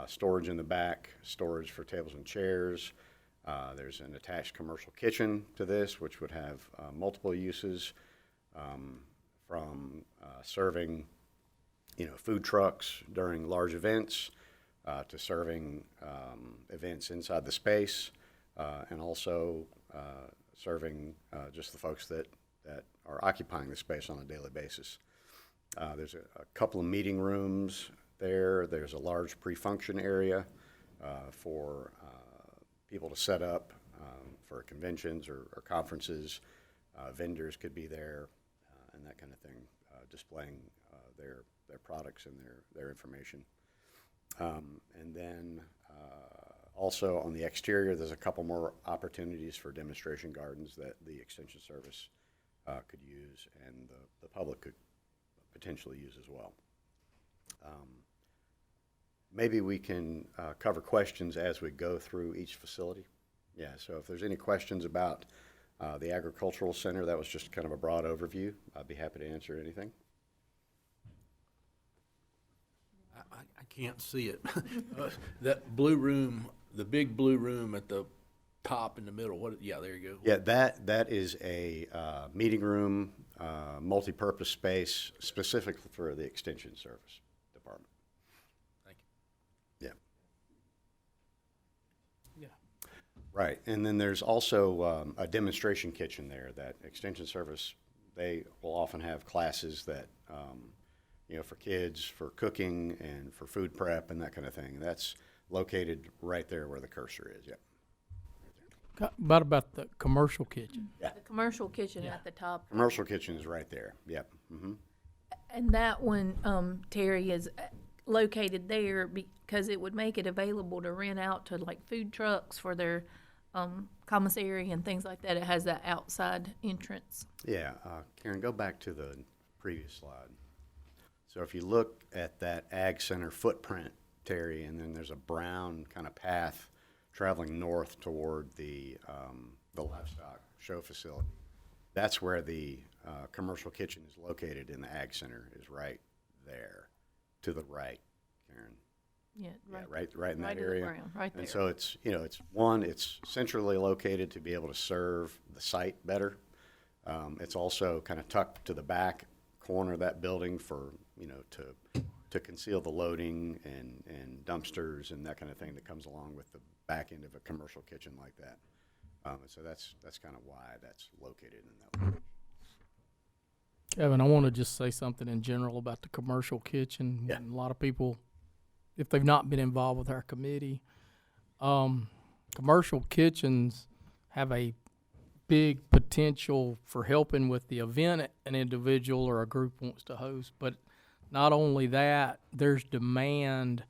storage in the back, storage for tables and chairs. There's an attached commercial kitchen to this, which would have multiple uses, from serving food trucks during large events, to serving events inside the space, and also serving just the folks that are occupying the space on a daily basis. There's a couple of meeting rooms there. There's a large pre-function area for people to set up for conventions or conferences. Vendors could be there, and that kind of thing, displaying their products and their information. And then also on the exterior, there's a couple more opportunities for demonstration gardens that the Extension Service could use, and the public could potentially use as well. Maybe we can cover questions as we go through each facility. Yeah, so if there's any questions about the Agricultural Center, that was just kind of a broad overview. I'd be happy to answer anything. I can't see it. That blue room, the big blue room at the top in the middle, yeah, there you go. Yeah, that is a meeting room, multi-purpose space specifically for the Extension Service Department. Thank you. Yeah. Right, and then there's also a demonstration kitchen there that Extension Service, they will often have classes that, for kids, for cooking and for food prep and that kind of thing. That's located right there where the cursor is, About the commercial kitchen. Yeah. The commercial kitchen at the top. Commercial kitchen is right there, yep. Mm-hmm. And that one, Terry, is located there because it would make it available to rent out to like food trucks for their commissary and things like that. It has that outside entrance. Yeah, Karen, go back to the previous slide. So if you look at that Ag Center footprint, Terry, and then there's a brown kind of path traveling north toward the livestock show facility. That's where the commercial kitchen is located in the Ag Center, is right there, to the right, Karen. Yeah, right in that area. Ground, right there. And so it's it's centrally located to be able to serve the site better. It's also kind of tucked to the back corner of that building for, to conceal the loading and dumpsters and that kind of thing that comes along with the back end of a commercial kitchen like that. So that's kind of why that's located in that way. Kevin, I want to just say something in general about the commercial kitchen. Yeah. A lot of people, if they've not been involved with our committee, commercial kitchens have a big potential for helping with the event an individual or a group wants to host. But not only that, there's demand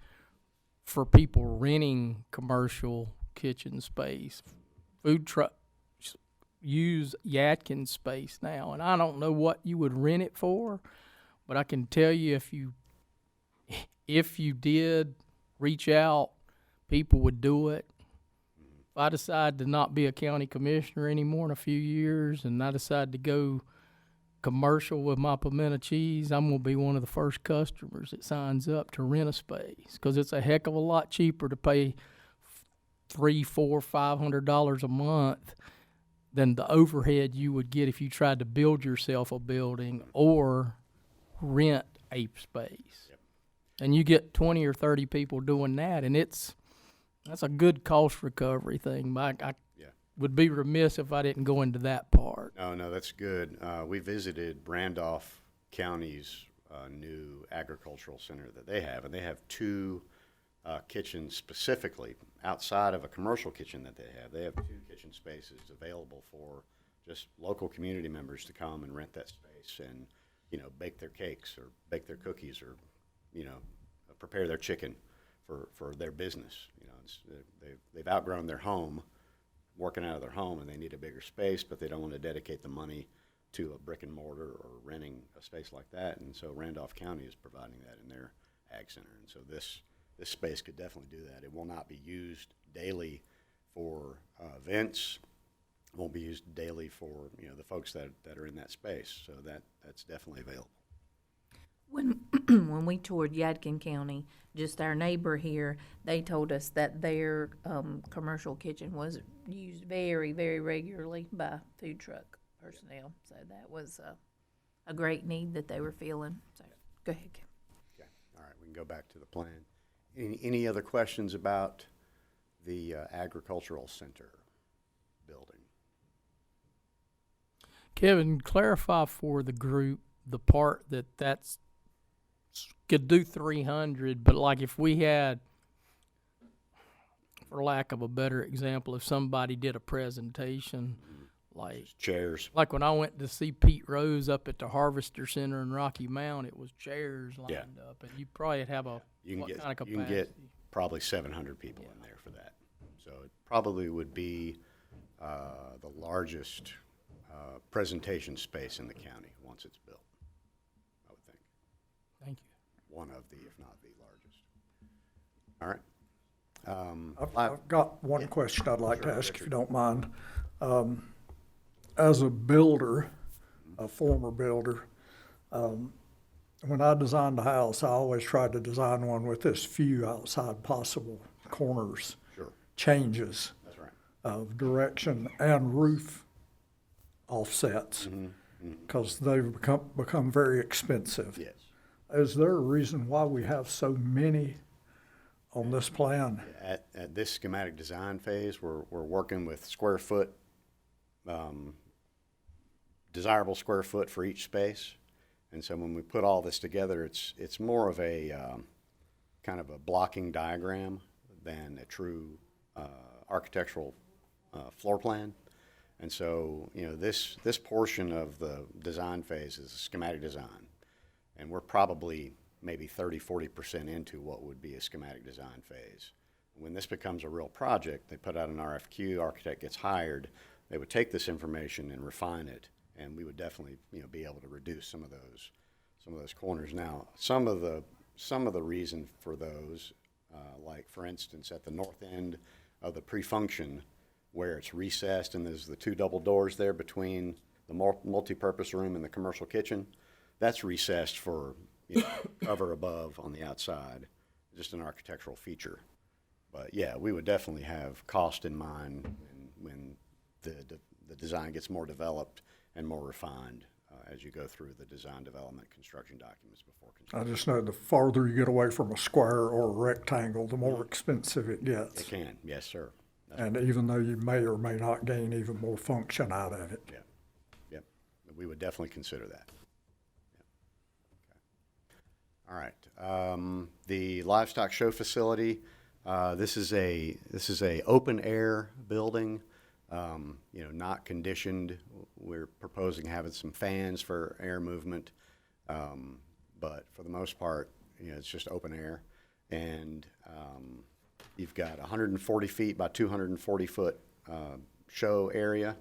for people renting commercial kitchen space. Food trucks use Yadkin space now, and I don't know what you would rent it for, but I can tell you if you did reach out, people would do it. If I decide to not be a county commissioner anymore in a few years and I decide to go commercial with my pimento cheese, I'm going to be one of the first customers that signs up to rent a space, because it's a heck of a lot cheaper to pay $300, $400, $500 a month than the overhead you would get if you tried to build yourself a building or rent a space. Yep. And you get 20 or 30 people doing that, and that's a good cost recovery thing. I Yeah. would be remiss if I didn't go into that part. No, that's good. We visited Randolph County's new agricultural center that they have, and they have two kitchens specifically outside of a commercial kitchen that they have. They have two kitchen spaces available for just local community members to come and rent that space and, bake their cakes or bake their cookies or, prepare their chicken for their business. They've outgrown their home, working out of their home, and they need a bigger space, but they don't want to dedicate the money to a brick and mortar or renting a space like that. And so Randolph County is providing that in their ag center. And so this space could definitely do that. It will not be used daily for events. It won't be used daily for the folks that are in that space. So that's definitely available. When we toured Yadkin County, just our neighbor here, they told us that their commercial kitchen was used very, very regularly by food truck personnel. So that was a great need that they were feeling. So go ahead, Kim. Okay. All right. We can go back to the plan. Any other questions about the agricultural center building? Kevin, clarify for the group the part that's could do 300, but like if we had, for lack of a better example, if somebody did a presentation, like Just chairs. like when I went to see Pete Rose up at the Harvester Center in Rocky Mount, it was chairs lined up, and you probably have a You can what get kind of capacity? you can get probably 700 people in there for that. So it probably would be the largest presentation space in the county once it's built, I would think. Thank you. One of the, if not the largest. All right. I've got one question I'd like Sure, to ask, if Richard. you don't mind. As a builder, a former builder, when I designed a house, I always tried to design one with as few outside possible corners, Sure. changes That's right. of direction and roof offsets, because they've become very expensive. Yes. Is there a reason why we have so many on this plan? At this schematic design phase, we're working with square foot, desirable square foot for each space. And so when we put all this together, it's more of a kind of a blocking diagram than a true architectural floor plan. And so, this portion of the design phase is a schematic design. And we're probably maybe 30–40% into what would be a schematic design phase. When this becomes a real project, they put out an RFQ, architect gets hired, they would take this information and refine it, and we would definitely, be able to reduce some of those corners. Now, some of the reason for those, like for instance, at the north end of the pre-function, where it's recessed and there's the two double doors there between the multi-purpose room and the commercial kitchen, that's recessed for cover above on the outside, just an architectural feature. But yeah, we would definitely have cost in mind when the design gets more developed and more refined as you go through the design development construction documents before construction. I just know the farther you get away from a square or a rectangle, the more expensive it gets. It can, yes, sir. And even though you may or may not gain even more function out of it. Yep. We would definitely consider that. All right. The livestock show facility. This is a open air building. Not conditioned. We're proposing having some fans for air movement, but for the most part, it's just open air. And you've got 140 feet by 240 foot show area,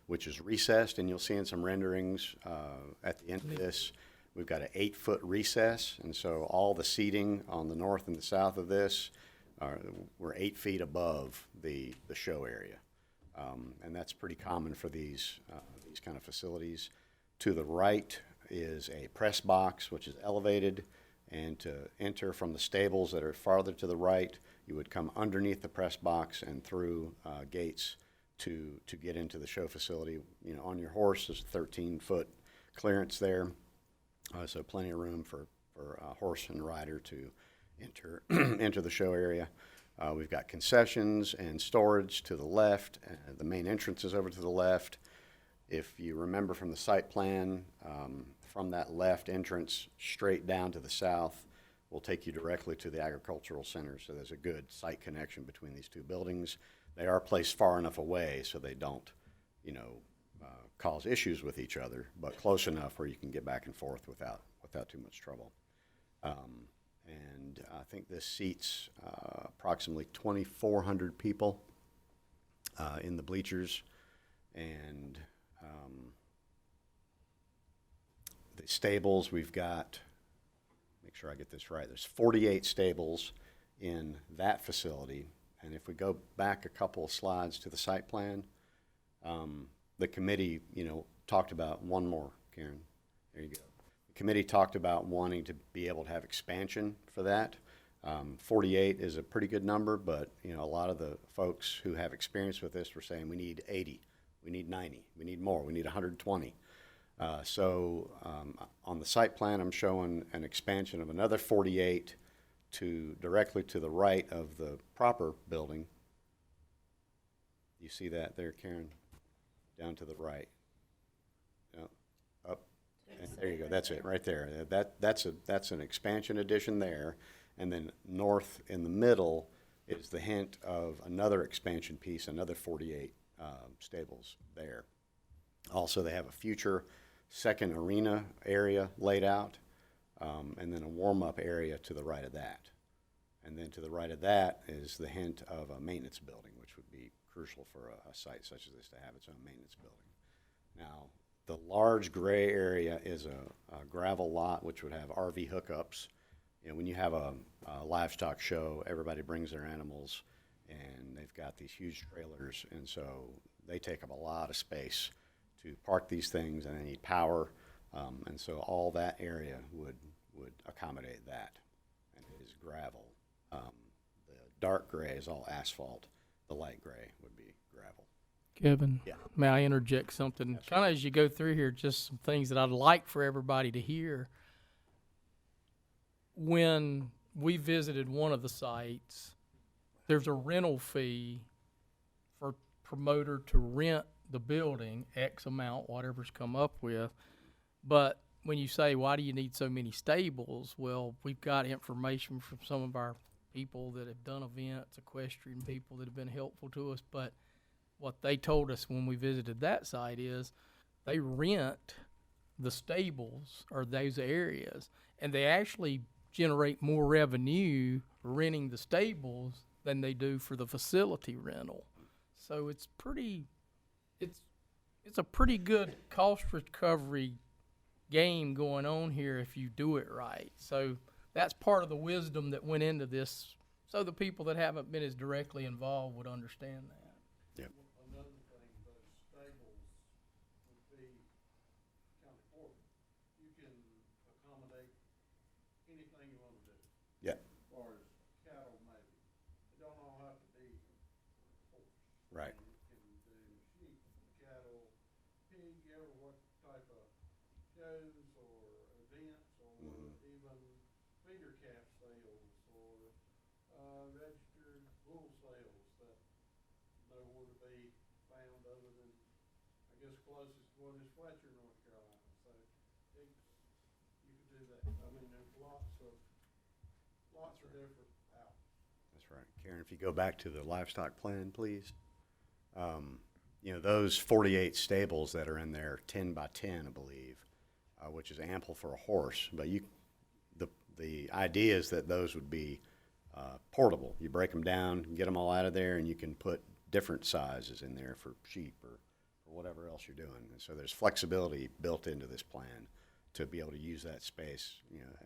which is recessed, and you'll see in some renderings at the end of this. We've got an 8-foot recess, and so all the seating on the north and the south of this we're 8 feet above the show area. And that's pretty common for these kind of facilities. To the right is a press box, which is elevated, and to enter from the stables that are farther to the right, you would come underneath the press box and through gates to get into the show facility. You know, on your horse, there's a 13-foot clearance there, so plenty of room for horse and rider to enter enter the show area. We've got concessions and storage to the left. The main entrance is over to the left. If you remember from the site plan, from that left entrance straight down to the south will take you directly to the agricultural center. So there's a good site connection between these two buildings. They are placed far enough away so they don't, cause issues with each other, but close enough where you can get back and forth without too much trouble. And I think this seats approximately 2,400 people in the bleachers. And the stables, we've got, make sure I get this right, there's 48 stables in that facility. And if we go back a couple of slides to the site plan, the committee, talked about one more, Karen. There you go. The committee talked about wanting to be able to have expansion for that. 48 is a pretty good number, but a lot of the folks who have experience with this were saying we need 80, we need 90, we need more, we need 120. So on the site plan, I'm showing an expansion of another 48 directly to the right of the proper building. You see that there, Karen? Down to the right. Up. And there you go. That's it right there. That's an expansion addition there. And then north in the middle is the hint of another expansion piece, another 48 stables there. Also, they have a future second arena area laid out, and then a warm-up area to the right of that. And then to the right of that is the hint of a maintenance building, which would be crucial for a site such as this to have its own maintenance building. Now, the large gray area is a gravel lot, which would have RV hookups. When you have a livestock show, everybody brings their animals, and they've got these huge trailers, and so they take up a lot of space to park these things, and they need power, and so all that area would accommodate that, and it is gravel. The dark gray is all asphalt. The light gray would be gravel. Kevin, Yeah. may I interject something? Kind of as you go through here, just some things that I'd like for everybody to hear. When we visited one of the sites, there's a rental fee for promoter to rent the building, X amount, whatever's come up with. But when you say, why do you need so many stables? Well, we've got information from some of our people that have done events, equestrian people that have been helpful to us. But what they told us when we visited that site is they rent the stables or those areas, and they actually generate more revenue renting the stables than they do for the facility rental. So it's a pretty good cost recovery game going on here if you do it right. So that's part of the wisdom that went into this, so the people that haven't been as directly involved would understand that. Yep. Another thing, those stables would be kind of important. You can accommodate anything you want to do. Yeah. As far as cattle, maybe. They don't all have to be horse. Right. You can do sheep, cattle, pig, ever what type of shows or events or even feeder calf sales or registered bull sales that nowhere to be found other than, I guess, closest one is Fletcher, North Carolina. So you could do that. I mean, there's lots of different outlets. That's right. Karen, if you go back to the livestock plan, please. Those 48 stables that are in there, 10 by 10, I believe, which is ample for a horse. But the idea is that those would be portable. You break them down, get them all out of there, and you can put different sizes in there for sheep or whatever else you're doing. And so there's flexibility built into this plan to be able to use that space,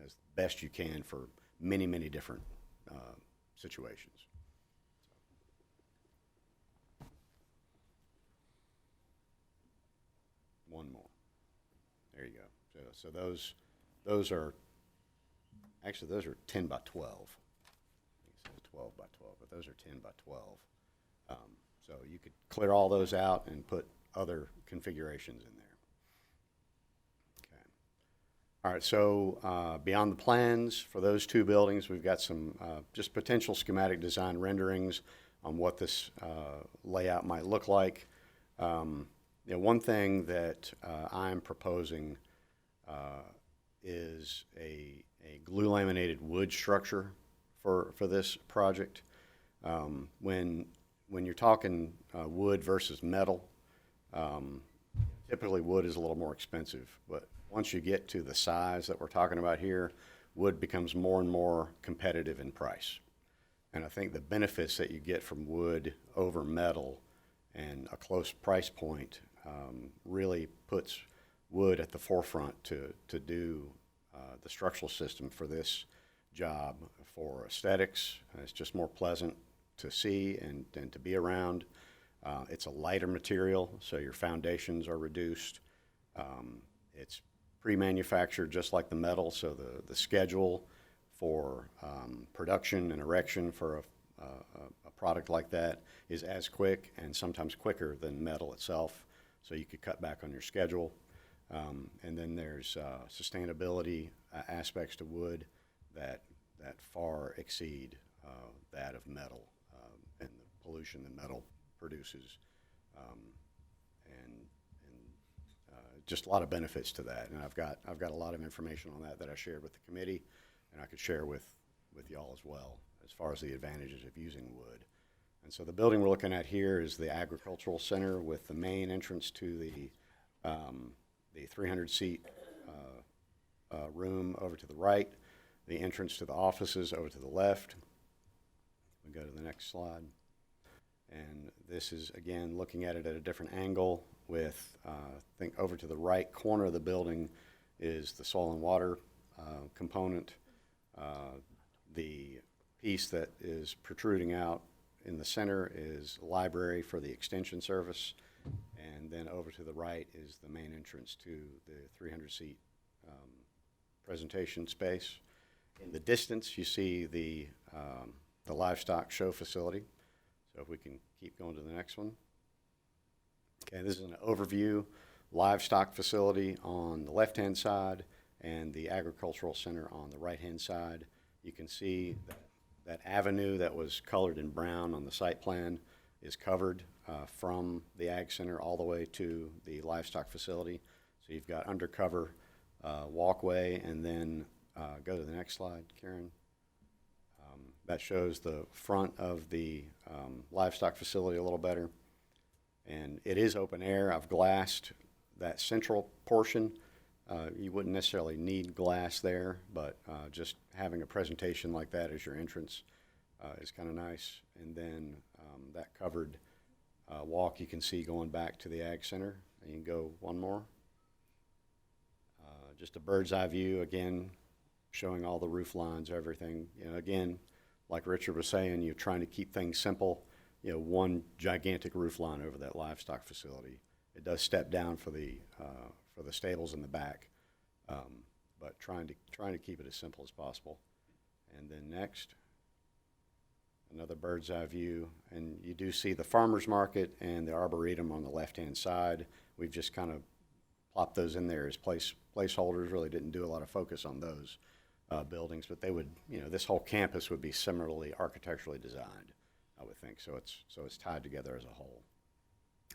as best you can for many, many different situations. One more. There you go. So those are, actually, those are 10 by 12. I think it says 12 by 12, but those are 10 by 12. So you could clear all those out and put other configurations in there. Okay. All right, so beyond the plans for those two buildings, we've got some just potential schematic design renderings on what this layout might look like. One thing that I'm proposing is a glue laminated wood structure for this project. When you're talking wood versus metal, typically wood is a little more expensive, but once you get to the size that we're talking about here, wood becomes more and more competitive in price. And I think the benefits that you get from wood over metal and a close price point really puts wood at the forefront to do the structural system for this job. For aesthetics, it's just more pleasant to see and to be around. It's a lighter material, so your foundations are reduced. It's pre-manufactured just like the metal, so the schedule for production and erection for a product like that is as quick and sometimes quicker than metal itself, so you could cut back on your schedule. And then there's sustainability aspects to wood that far exceed that of metal and the pollution that metal produces, and just a lot of benefits to that. And I've got a lot of information on that I shared with the committee, and I could share with y'all as well as far as the advantages of using wood. And so the building we're looking at here is the Agricultural Center with the main entrance to the 300-seat room over to the right, the entrance to the offices over to the left. We go to the next slide. And this is, again, looking at it at a different angle with, I think over to the right corner of the building is the soil and water component. The piece that is protruding out in the center is library for the extension service. And then over to the right is the main entrance to the 300-seat presentation space. In the distance, you see the livestock show facility. So if we can keep going to the next one. Okay, this is an overview livestock facility on the left-hand side and the agricultural center on the right-hand side. You can see that avenue that was colored in brown on the site plan is covered from the ag center all the way to the livestock facility. So you've got undercover walkway, and then go to the next slide, Karen. That shows the front of the livestock facility a little better. And it is open air. I've glassed that central portion. You wouldn't necessarily need glass there, but just having a presentation like that as your entrance is kind of nice. And then that covered walk you can see going back to the Ag Center. And you can go one more. Just a bird's eye view, again, showing all the roof lines, everything. You know, again, like Richard was saying, you're trying to keep things simple. You know, one gigantic roof line over that livestock facility. It does step down for the stables in the back, but trying to keep it as simple as possible. And then next, another bird's eye view, and you do see the farmers market and the arboretum on the left-hand side. We've just kind of plopped those in there as placeholders. Really didn't do a lot of focus on those buildings, but they would, you know, this whole campus would be similarly architecturally designed, I would think. So it's tied together as a whole.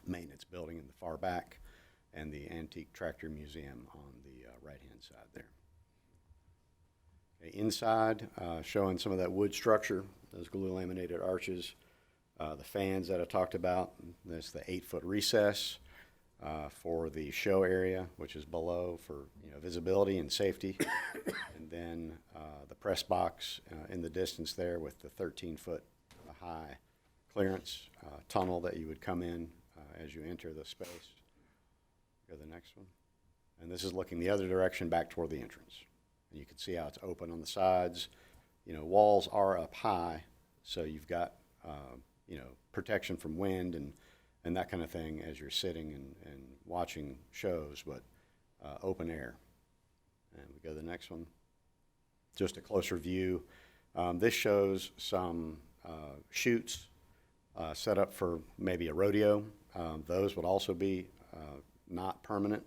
Maintenance building in the far back, and the antique tractor museum on the right-hand side there. Okay, inside, showing some of that wood structure, those glue laminated arches, the fans that I talked about. There's the 8-foot recess for the show area, which is below for, you know, visibility and safety. And then the press box in the distance there with the 13-foot high clearance tunnel that you would come in as you enter the space. Go to the next one. And this is looking the other direction back toward the entrance. And you can see how it's open on the sides. You know, walls are up high, So you've got, protection from wind and that kind of thing as you're sitting and watching shows, but open air. And we go to the next one. Just a closer view. This shows some chutes set up for maybe a rodeo. Those would also be not permanent.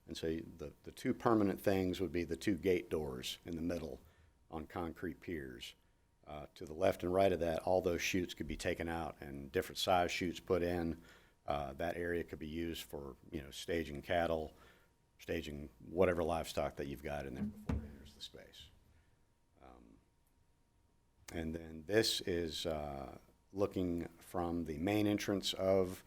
And so the two permanent things would be the two gate doors in the middle on concrete piers. To the left and right of that, all those chutes could be taken out and different size chutes put in. That area could be used for, staging cattle, staging whatever livestock that you've got in there before it enters the space. And then this is looking from the main entrance of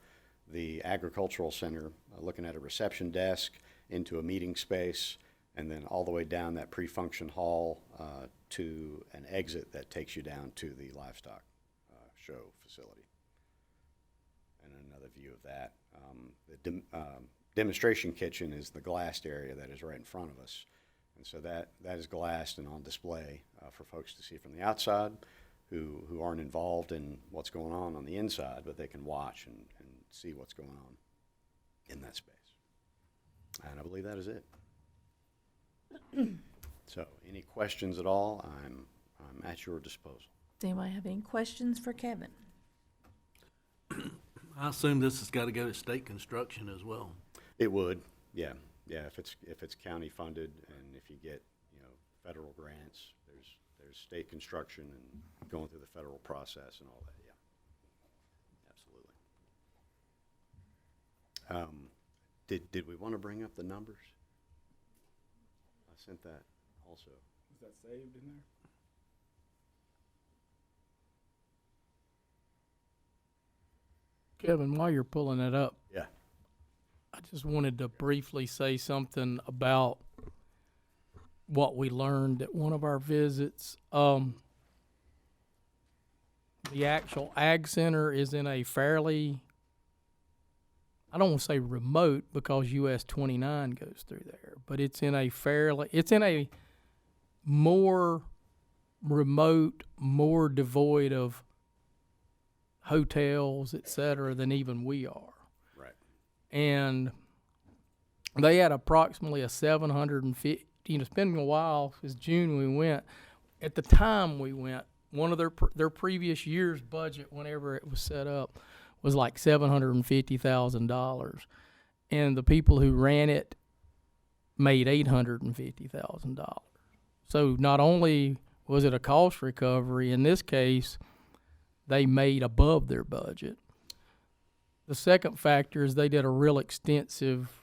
the agricultural center, looking at a reception desk into a meeting space, and then all the way down that pre-function hall to an exit that takes you down to the livestock show facility. And another view of that. The demonstration kitchen is the glassed area that is right in front of us. And so that is glassed and on display for folks to see from the outside who aren't involved in what's going on the inside, but they can watch and see what's going on in that space. And I believe that is it. So, any questions at all? I'm at your disposal. Does anybody have any questions for Kevin? I assume this has got to go to state construction as well. It would, yeah. If it's county funded and if you get federal grants, there's state construction and going through the federal process and all that. Yeah, absolutely. Did we want to bring up the numbers? I sent that also. Is that saved in there? Kevin, while you're pulling it up, Yeah. I just wanted to briefly say something about what we learned at one of our visits. The actual Ag Center is in a fairly, I don't want to say remote because US 29 goes through there, but it's in a more remote, more devoid of hotels, et cetera, than even we are. Right. And they had approximately a 750, it's been a while, since June we went. At the time we went, one of their previous year's budget, whenever it was set up, was like $750,000. And the people who ran it made $850,000. So not only was it a cost recovery, in this case, they made above their budget. The second factor is they did a real extensive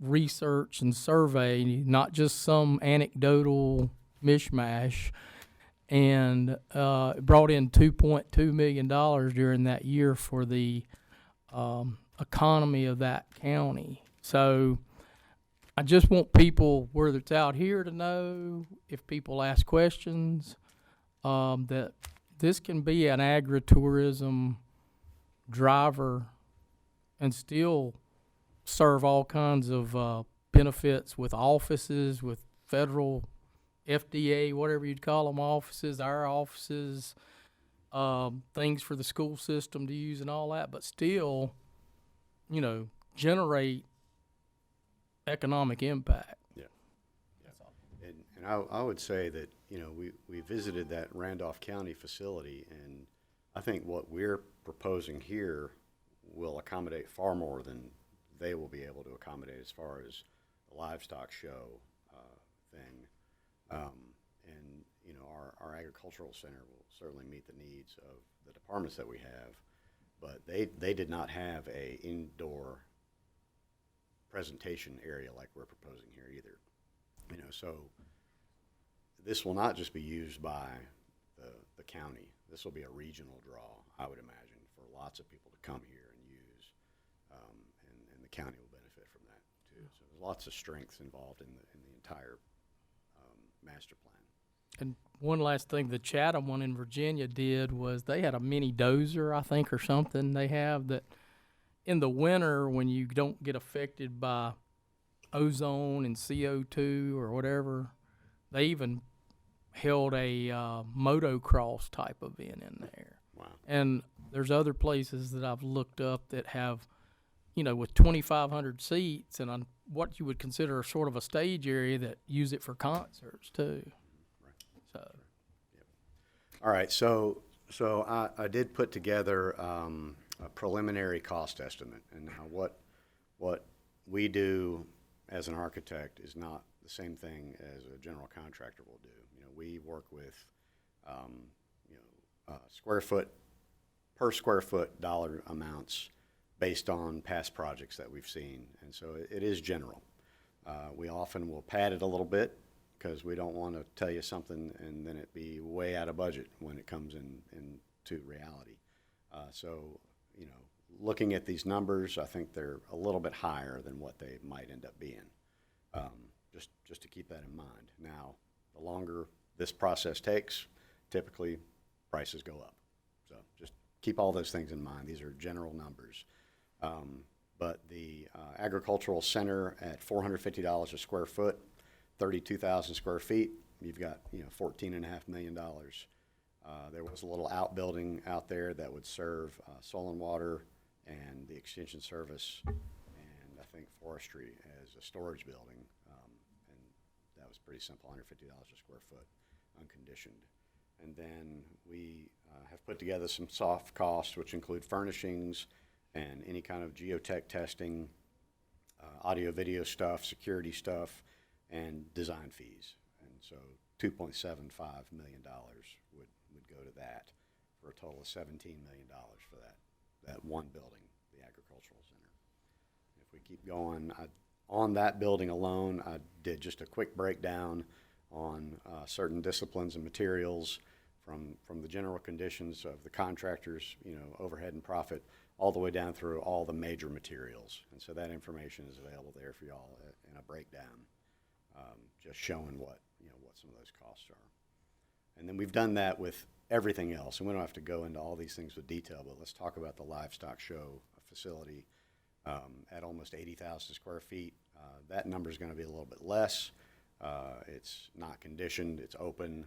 research and survey, not just some anecdotal mishmash, and brought in $2.2 million during that year for the economy of that county. So I just want people, whether it's out here, to know, if people ask questions, that this can be an agritourism driver and still serve all kinds of benefits with offices, with federal, FDA, whatever you'd call them, offices, our offices, things for the school system to use and all that, but still, generate economic impact. Yeah. And I would say that, we visited that Randolph County facility, and I think what we're proposing here will accommodate far more than they will be able to accommodate as far as the livestock show thing. And, our agricultural center will certainly meet the needs of the departments that we have, but they did not have a indoor presentation area like we're proposing here either. So this will not just be used by the county. This will be a regional draw, I would imagine, for lots of people to come here and use, and the county will benefit from that too. So there's lots of strengths involved in the entire master plan. And one last thing, the Chatham one in Virginia did was they had a mini dozer, I think, or something they have that in the winter when you don't get affected by ozone and CO2 or whatever, they even held a motocross type event in there. Wow. And there's other places that I've looked up that have, with 2,500 seats and on what you would consider sort of a stage area that use it for concerts too. Right. So. Yep. All right. So I did put together a preliminary cost estimate, and now what we do as an architect is not the same thing as a general contractor will do. We work with per square foot dollar amounts based on past projects that we've seen, and so it is general. We often will pad it a little bit because we don't want to tell you something and then it be way out of budget when it comes into reality. So looking at these numbers, I think they're a little bit higher than what they might end up being. Just to keep that in mind. Now, the longer this process takes, typically prices go up. So just keep all those things in mind. These are general numbers. But the agricultural center at $450 a square foot, 32,000 square feet, you've got $14.5 million. There was a little outbuilding out there that would serve soil and water and the extension service and I think forestry as a storage building. And that was pretty simple, $150 a square foot, unconditioned. And then we have put together some soft costs, which include furnishings and any kind of geotech testing, audio video stuff, security stuff, and design fees. And so $2.75 million would go to that for a total of $17 million for that one building, the agricultural center. If we keep going, on that building alone, I did just a quick breakdown on certain disciplines and materials from the general conditions of the contractors, overhead and profit, all the way down through all the major materials. And so that information is available there for y'all in a breakdown, just showing what some of those costs are. And then we've done that with everything else, and we don't have to go into all these things with detail, but let's talk about the livestock show facility at almost 80,000 square feet. That number is going to be a little bit less. It's not conditioned, it's open.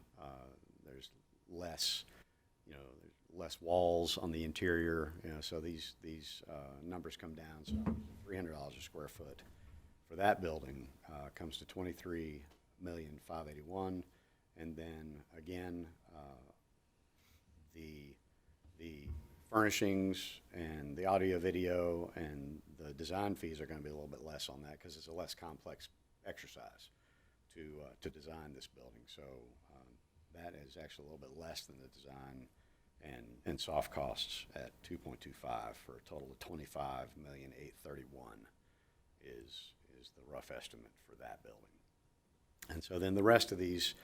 There's less walls on the interior, so these numbers come down. So $300 a square foot for that building comes to $23,581,000, and then again the furnishings and the audio video and the design fees are going to be a little bit less on that because it's a less complex exercise to design this building. So that is actually a little bit less than the design and soft costs at 2.25 for a total of $25,831 is the rough estimate for that building. And so then the rest of these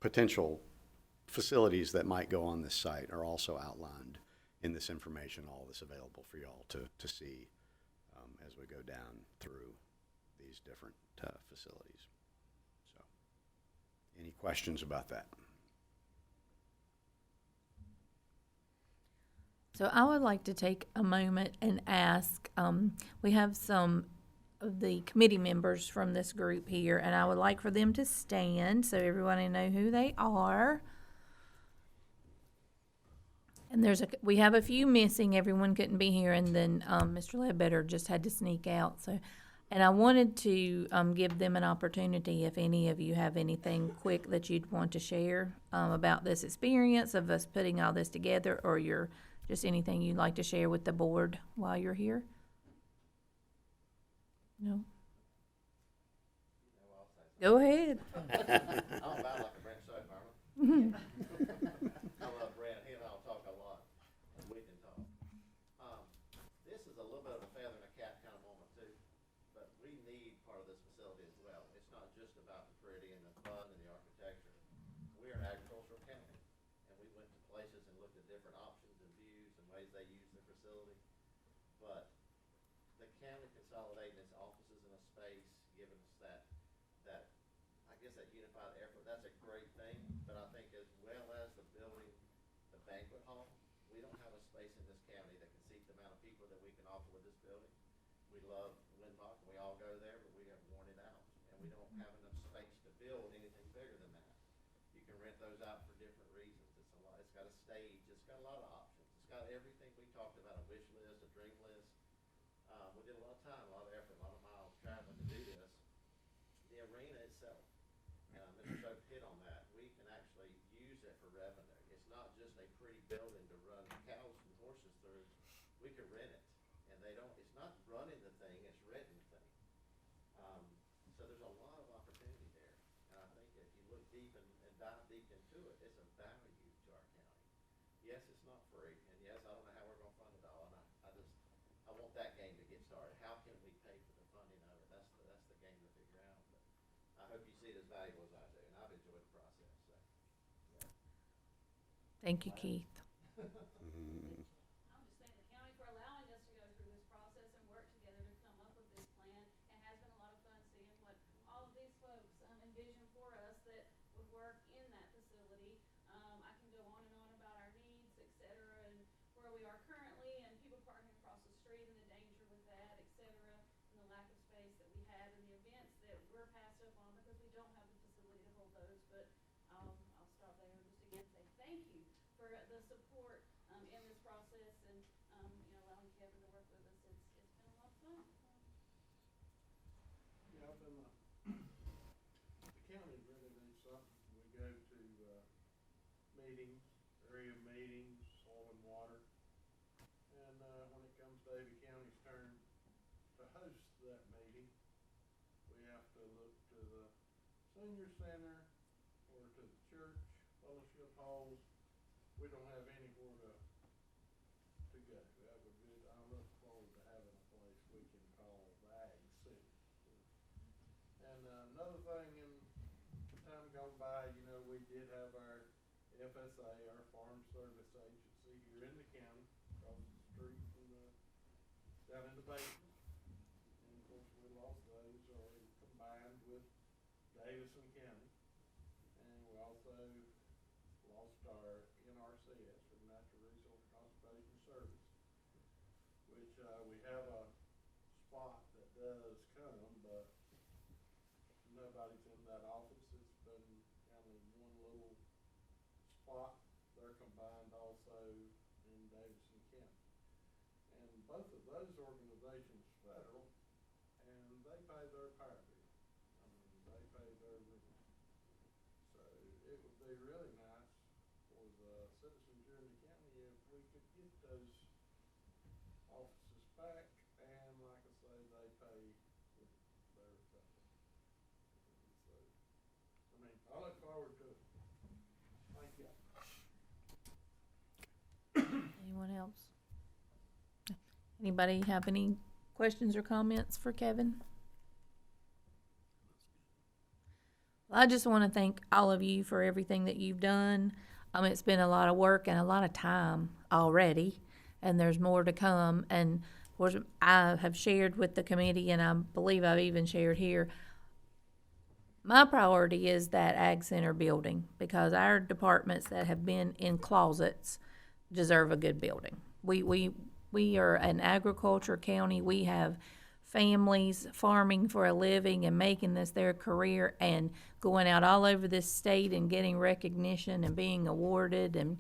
potential facilities that might go on this site are also outlined in this information, all this available for y'all to see as we go down through these different facilities. So any questions about that? So I would like to take a moment and ask, we have some of the committee members from this group here, and I would like for them to stand so everybody know who they are. And we have a few missing. Everyone couldn't be here, and then Mr. Ledbetter just had to sneak out. And I wanted to give them an opportunity if any of you have anything quick that you'd want to share about this experience of us putting all this together, or just anything you'd like to share with the board while you're here. No? Go ahead. I'm about like a Brent soap, aren't I? I love Brent. He and I'll talk a lot. We can talk. This is a little bit of a feather in a cap kind of moment too, but we need part of this facility as well. It's not just about the pretty and the fun and the architecture. We're an agricultural county, and we went to places and looked at different options and views and ways they use the facility. But the county consolidating its offices in a space, giving us that that unified effort, that's a great thing, but I think as well as the building, the banquet hall, we don't have a space in this county that can seat the amount of people that we can offer with this building. We love Windhoek, and we all go there, but we have worn it out, and we don't have enough space to build anything bigger than that. rent those out for different reasons. It's a lot, it's got a stage, it's got a lot of options. It's got everything we talked about, a wish list, a dream list. We did a lot of time, a lot of effort, a lot of miles traveling to do this. The arena itself, Mr. Soap hit on that, we can actually use it for revenue. It's not just a pretty building to run cows and horses through. We can rent it, and they don't, it's not running the thing, it's renting the thing. So there's a lot of opportunity there, and I think if you look deep and dive deep into it, it's a value to our county. Yes, it's not free, and yes, I don't know how we're gonna fund it all, and I want that game to get started. How can we pay for the funding of it? That's the game to figure out, but I hope you see it as valuable as I do, and I've enjoyed the process, so. Thank you, Keith. I'll just thank the county for allowing us to go through this process and work together to come up with this plan. It has been a lot of fun seeing what all of these folks envision for us that would work in that facility. I can go on and on about our needs, et cetera, and where we are currently, and people parking across the street and the danger with that, et cetera, and the lack of space that we have and the events that we're passed up on because we don't have the facility to hold those. But I'll stop there and just again say thank you for the support in this process and allowing Kevin to work with us. It's been a lot of fun. Yeah, I've been, the county really needs something. We go to, meetings, area meetings, soil and water. And, when it comes Davie County's turn to host that meeting, we have to look to the senior center or to the church, fellowship halls. We don't have anywhere to go. That would be, I look forward to having a place we can call the Ag City. And another thing in time gone by, we did have our FSA, our Farm Service Agency here in the county, across the street from down in the basement. And of course, we lost those, or combined with Davison County. And we also lost our NRCS, or Natural Resource Conservation Service, which we have a spot that does come, but nobody's in that office. It's been only one little spot. They're combined also in Davison County. And both of those organizations federal, and they pay their power bill. They pay their rent. So it would be really nice for the citizens here in the county if we could get those offices back, and like I say, they pay with their federal. So, I look forward to it. Thank you. Anyone else? Anybody have any questions or comments for Kevin? Well, I just want to thank all of you for everything that you've done. It's been a lot of work and a lot of time already, and there's more to come. And of course, I have shared with the committee, and I believe I've even shared here, my priority is that Ag Center building, because our departments that have been in closets deserve a good building. We are an agriculture county. We have families farming for a living and making this their career and going out all over this state and getting recognition and being awarded. And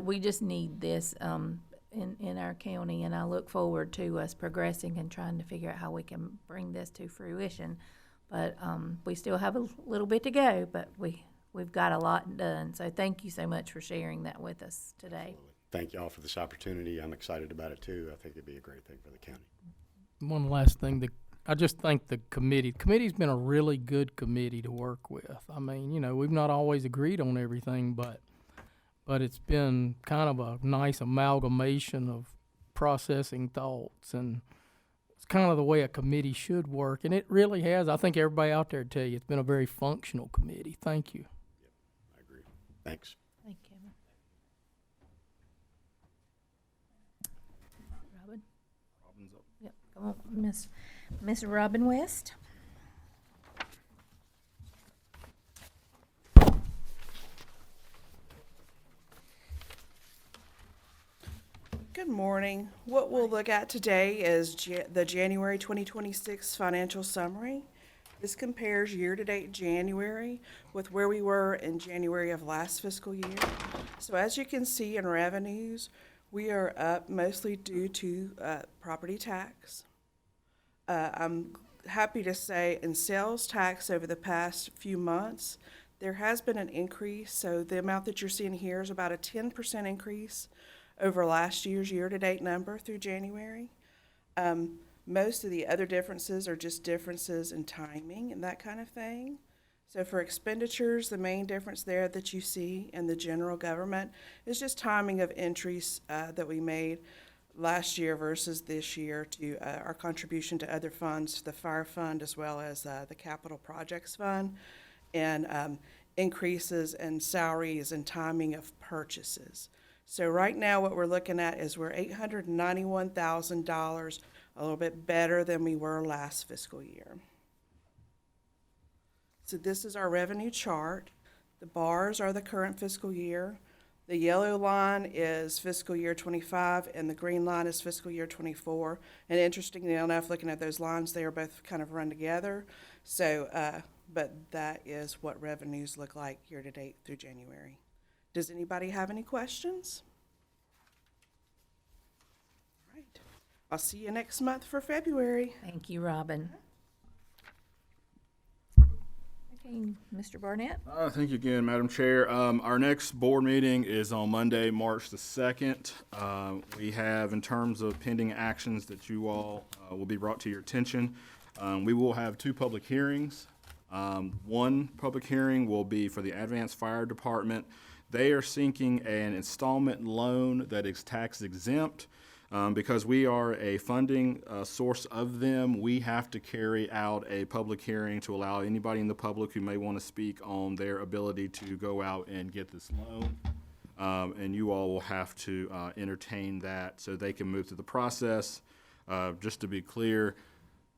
we just need this in our county, and I look forward to us progressing and trying to figure out how we can bring this to fruition. But we still have a little bit to go, but we've got a lot done. So thank you so much for sharing that with us today. Absolutely. Thank you all for this opportunity. I'm excited about it too. I think it'd be a great thing for the county. One last thing, I just thank the committee. The committee's been a really good committee to work with. I mean, we've not always agreed on everything, but it's been kind of a nice amalgamation of processing thoughts, and it's kind of the way a committee should work, and it really has. I think everybody out there tell you it's been a very functional committee. Thank you. Yep, I agree. Thanks. Thank you. Robin? Robin's up. Yep, come on, Miss Robin West. Good morning. What we'll look at today is the January 2026 financial summary This compares year-to-date January with where we were in January of last fiscal year. So as you can see in revenues, we are up mostly due to property tax. I'm happy to say in sales tax over the past few months, there has been an increase. So the amount that you're seeing here is about a 10% increase over last year's year-to-date number through January. Most of the other differences are just differences in timing and that kind of thing. So for expenditures, the main difference there that you see in the general government is just timing of entries that we made last year versus this year to our contribution to other funds, the fire fund as well as the capital projects fund, and increases in salaries and timing of purchases. So right now what we're looking at is we're $891,000, a little bit better than we were last fiscal year. So this is our revenue chart. The bars are the current fiscal year. The yellow line is fiscal year 25 and the green line is fiscal year 24. And interestingly enough, looking at those lines, they are both kind of run together. So, but that is what revenues look like year to date through January. Does anybody have any questions? All right. I'll see you next month for February. Thank you, Robin. Okay, Mr. Barnett? Thank you again, Madam Chair. Our next board meeting is on Monday, March the 2nd. We have, in terms of pending actions that you all will be brought to your attention, we will have 2 public hearings. One public hearing will be for the Advanced Fire Department. They are seeking an installment loan that is tax exempt. Because we are a funding source of them, we have to carry out a public hearing to allow anybody in the public who may want to speak on their ability to go out and get this loan. And you all will have to entertain that so they can move through the process. Just to be clear,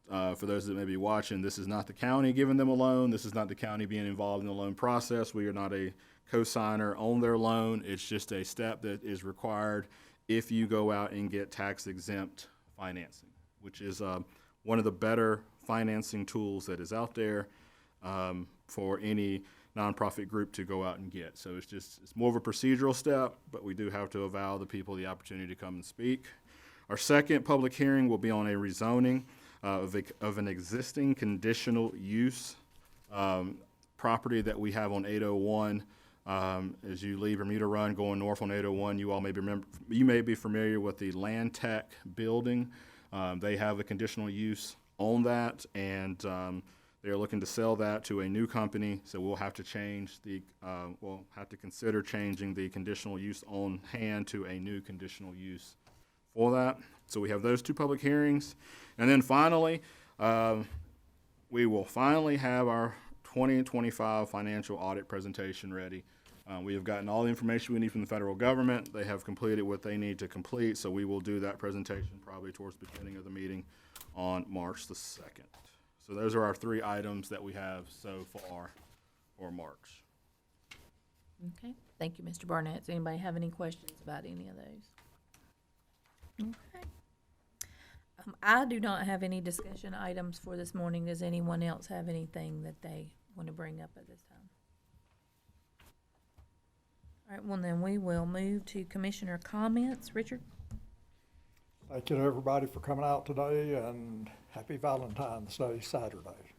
for those that may be watching, this is not the county giving them a loan. This is not the county being involved in the loan process. We are not a co-signer on their loan. It's just a step that is required if you go out and get tax-exempt financing, which is one of the better financing tools that is out there for any nonprofit group to go out and get. So it's more of a procedural step, but we do have to allow the people the opportunity to come and speak. Our second public hearing will be on a rezoning of an existing conditional use property that we have on 801. As you leave Bermuda Run going north on 801, you may be familiar with the Land Tech building. They have a conditional use on that, and they're looking to sell that to a new company. So we'll have to consider changing the conditional use on hand to a new conditional use for that. So we have those 2 public hearings, and then finally, we will finally have our 2025 financial audit presentation ready. We have gotten all the information we need from the federal government. They have completed what they need to complete, so we will do that presentation probably towards the beginning of the meeting on March the 2nd. So those are our 3 items that we have so far for March. Okay, thank you, Mr. Barnett. Does anybody have any questions about any of those? Okay. I do not have any discussion items for this morning. Does anyone else have anything that they want to bring up at this time? All right, well, then we will move to commissioner comments. Richard? Thank you to everybody for coming out today, and happy Valentine's Day Saturday.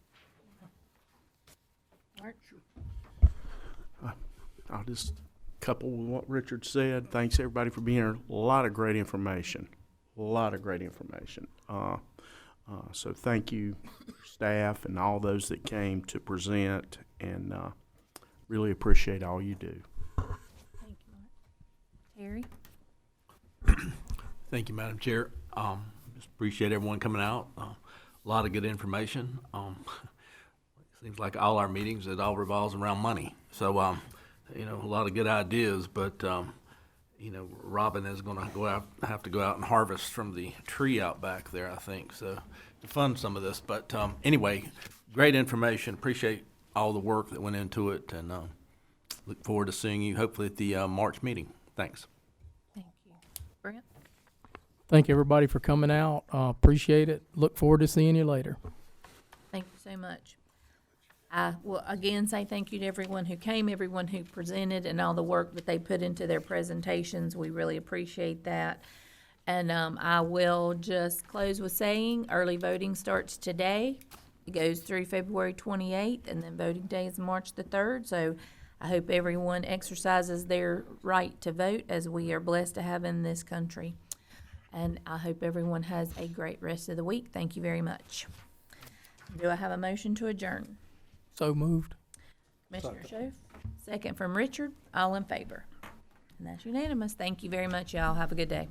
Mark? I'll just couple with what Richard said. Thanks everybody for being here. A lot of great information. So thank you, staff, and all those that came to present, and really appreciate all you do. Thank you, Mark. Terry? Thank you, Madam Chair. Just appreciate everyone coming out. A lot of good information. Seems like all our meetings, it all revolves around money. So, a lot of good ideas, but, Robin is going to have to go out and harvest from the tree out back there, I think, so to fund some of this. But anyway, great information. Appreciate all the work that went into it, and look forward to seeing you hopefully at the March meeting. Thanks. Thank you. Brent? Thank you, everybody, for coming out. Appreciate it. Look forward to seeing you later. Thank you so much. I will again say thank you to everyone who came, everyone who presented, and all the work that they put into their presentations. We really appreciate that. And I will just close with saying early voting starts today. It goes through February 28th, and then voting day is March the 3rd. So I hope everyone exercises their right to vote, as we are blessed to have in this country. And I hope everyone has a great rest of the week. Thank you very much. Do I have a motion to adjourn? So moved. Commissioner Schoaf, second from Richard, all in favor. And that's unanimous. Thank you very much, y'all. Have a good day.